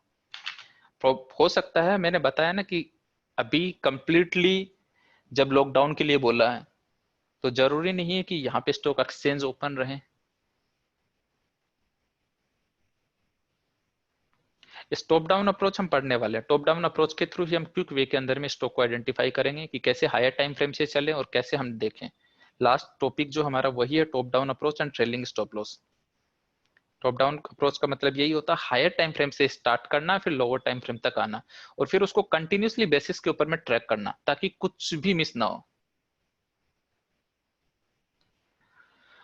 हो सकता है, मैंने बताया ना कि अभी कंप्लीटली जब लॉकडाउन के लिए बोला है तो जरूरी नहीं है कि यहाँ पे स्टॉक एक्सचेंज ओपन रहे। इस टॉप डाउन अप्रोच हम पढ़ने वाले हैं, टॉप डाउन अप्रोच के थ्रू ही हम क्विक वे के अंदर में स्टॉक को आइडेंटिफाई करेंगे कि कैसे हायर टाइम फ्रेम से चले और कैसे हम देखें। लास्ट टॉपिक जो हमारा वही है top down approach and trailing stop loss. Top down approach का मतलब यही होता है हायर टाइम फ्रेम से स्टार्ट करना, फिर लोअर टाइम फ्रेम तक आना और फिर उसको कंटिन्यूसली बेसिस के ऊपर में ट्रैक करना ताकि कुछ भी मिस ना हो।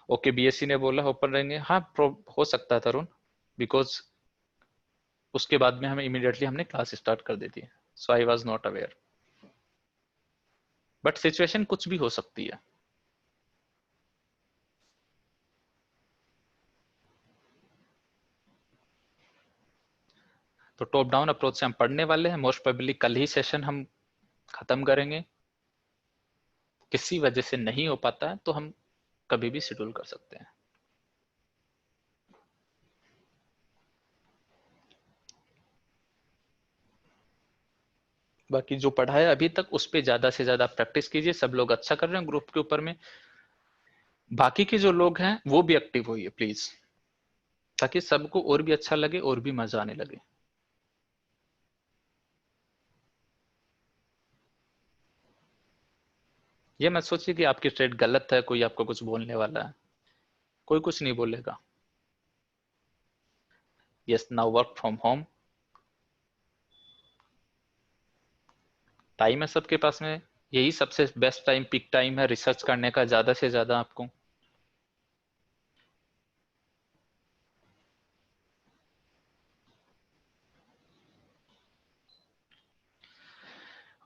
ओके बीएससी ने बोला ओपन रहेंगे, हाँ हो सकता है तरुण, बिकॉज उसके बाद में हमें इमीडिएटली हमने क्लास स्टार्ट कर दी थी, so I was not aware, but situation कुछ भी हो सकती है। तो टॉप डाउन अप्रोच से हम पढ़ने वाले हैं, मोस्ट प्रोबेबली कल ही सेशन हम खत्म करेंगे, किसी वजह से नहीं हो पाता है तो हम कभी भी शेड्यूल कर सकते हैं। बाकी जो पढ़ा है अभी तक उस पर ज्यादा से ज्यादा प्रैक्टिस कीजिए, सब लोग अच्छा कर रहे हैं ग्रुप के ऊपर में, बाकी के जो लोग हैं वो भी एक्टिव होइए प्लीज, ताकि सबको और भी अच्छा लगे और भी मजा आने लगे। ये मत सोचिए कि आपकी ट्रेड गलत है, कोई आपको कुछ बोलने वाला है, कोई कुछ नहीं बोलेगा। Yes now work from home, time है सबके पास में, यही सबसे बेस्ट टाइम पीक टाइम है रिसर्च करने का ज्यादा से ज्यादा आपको।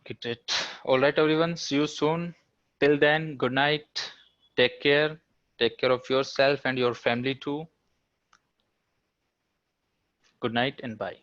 Great. All right, everyone. See you soon. Till then, good night. Take care. Take care of yourself and your family too. Good night and bye.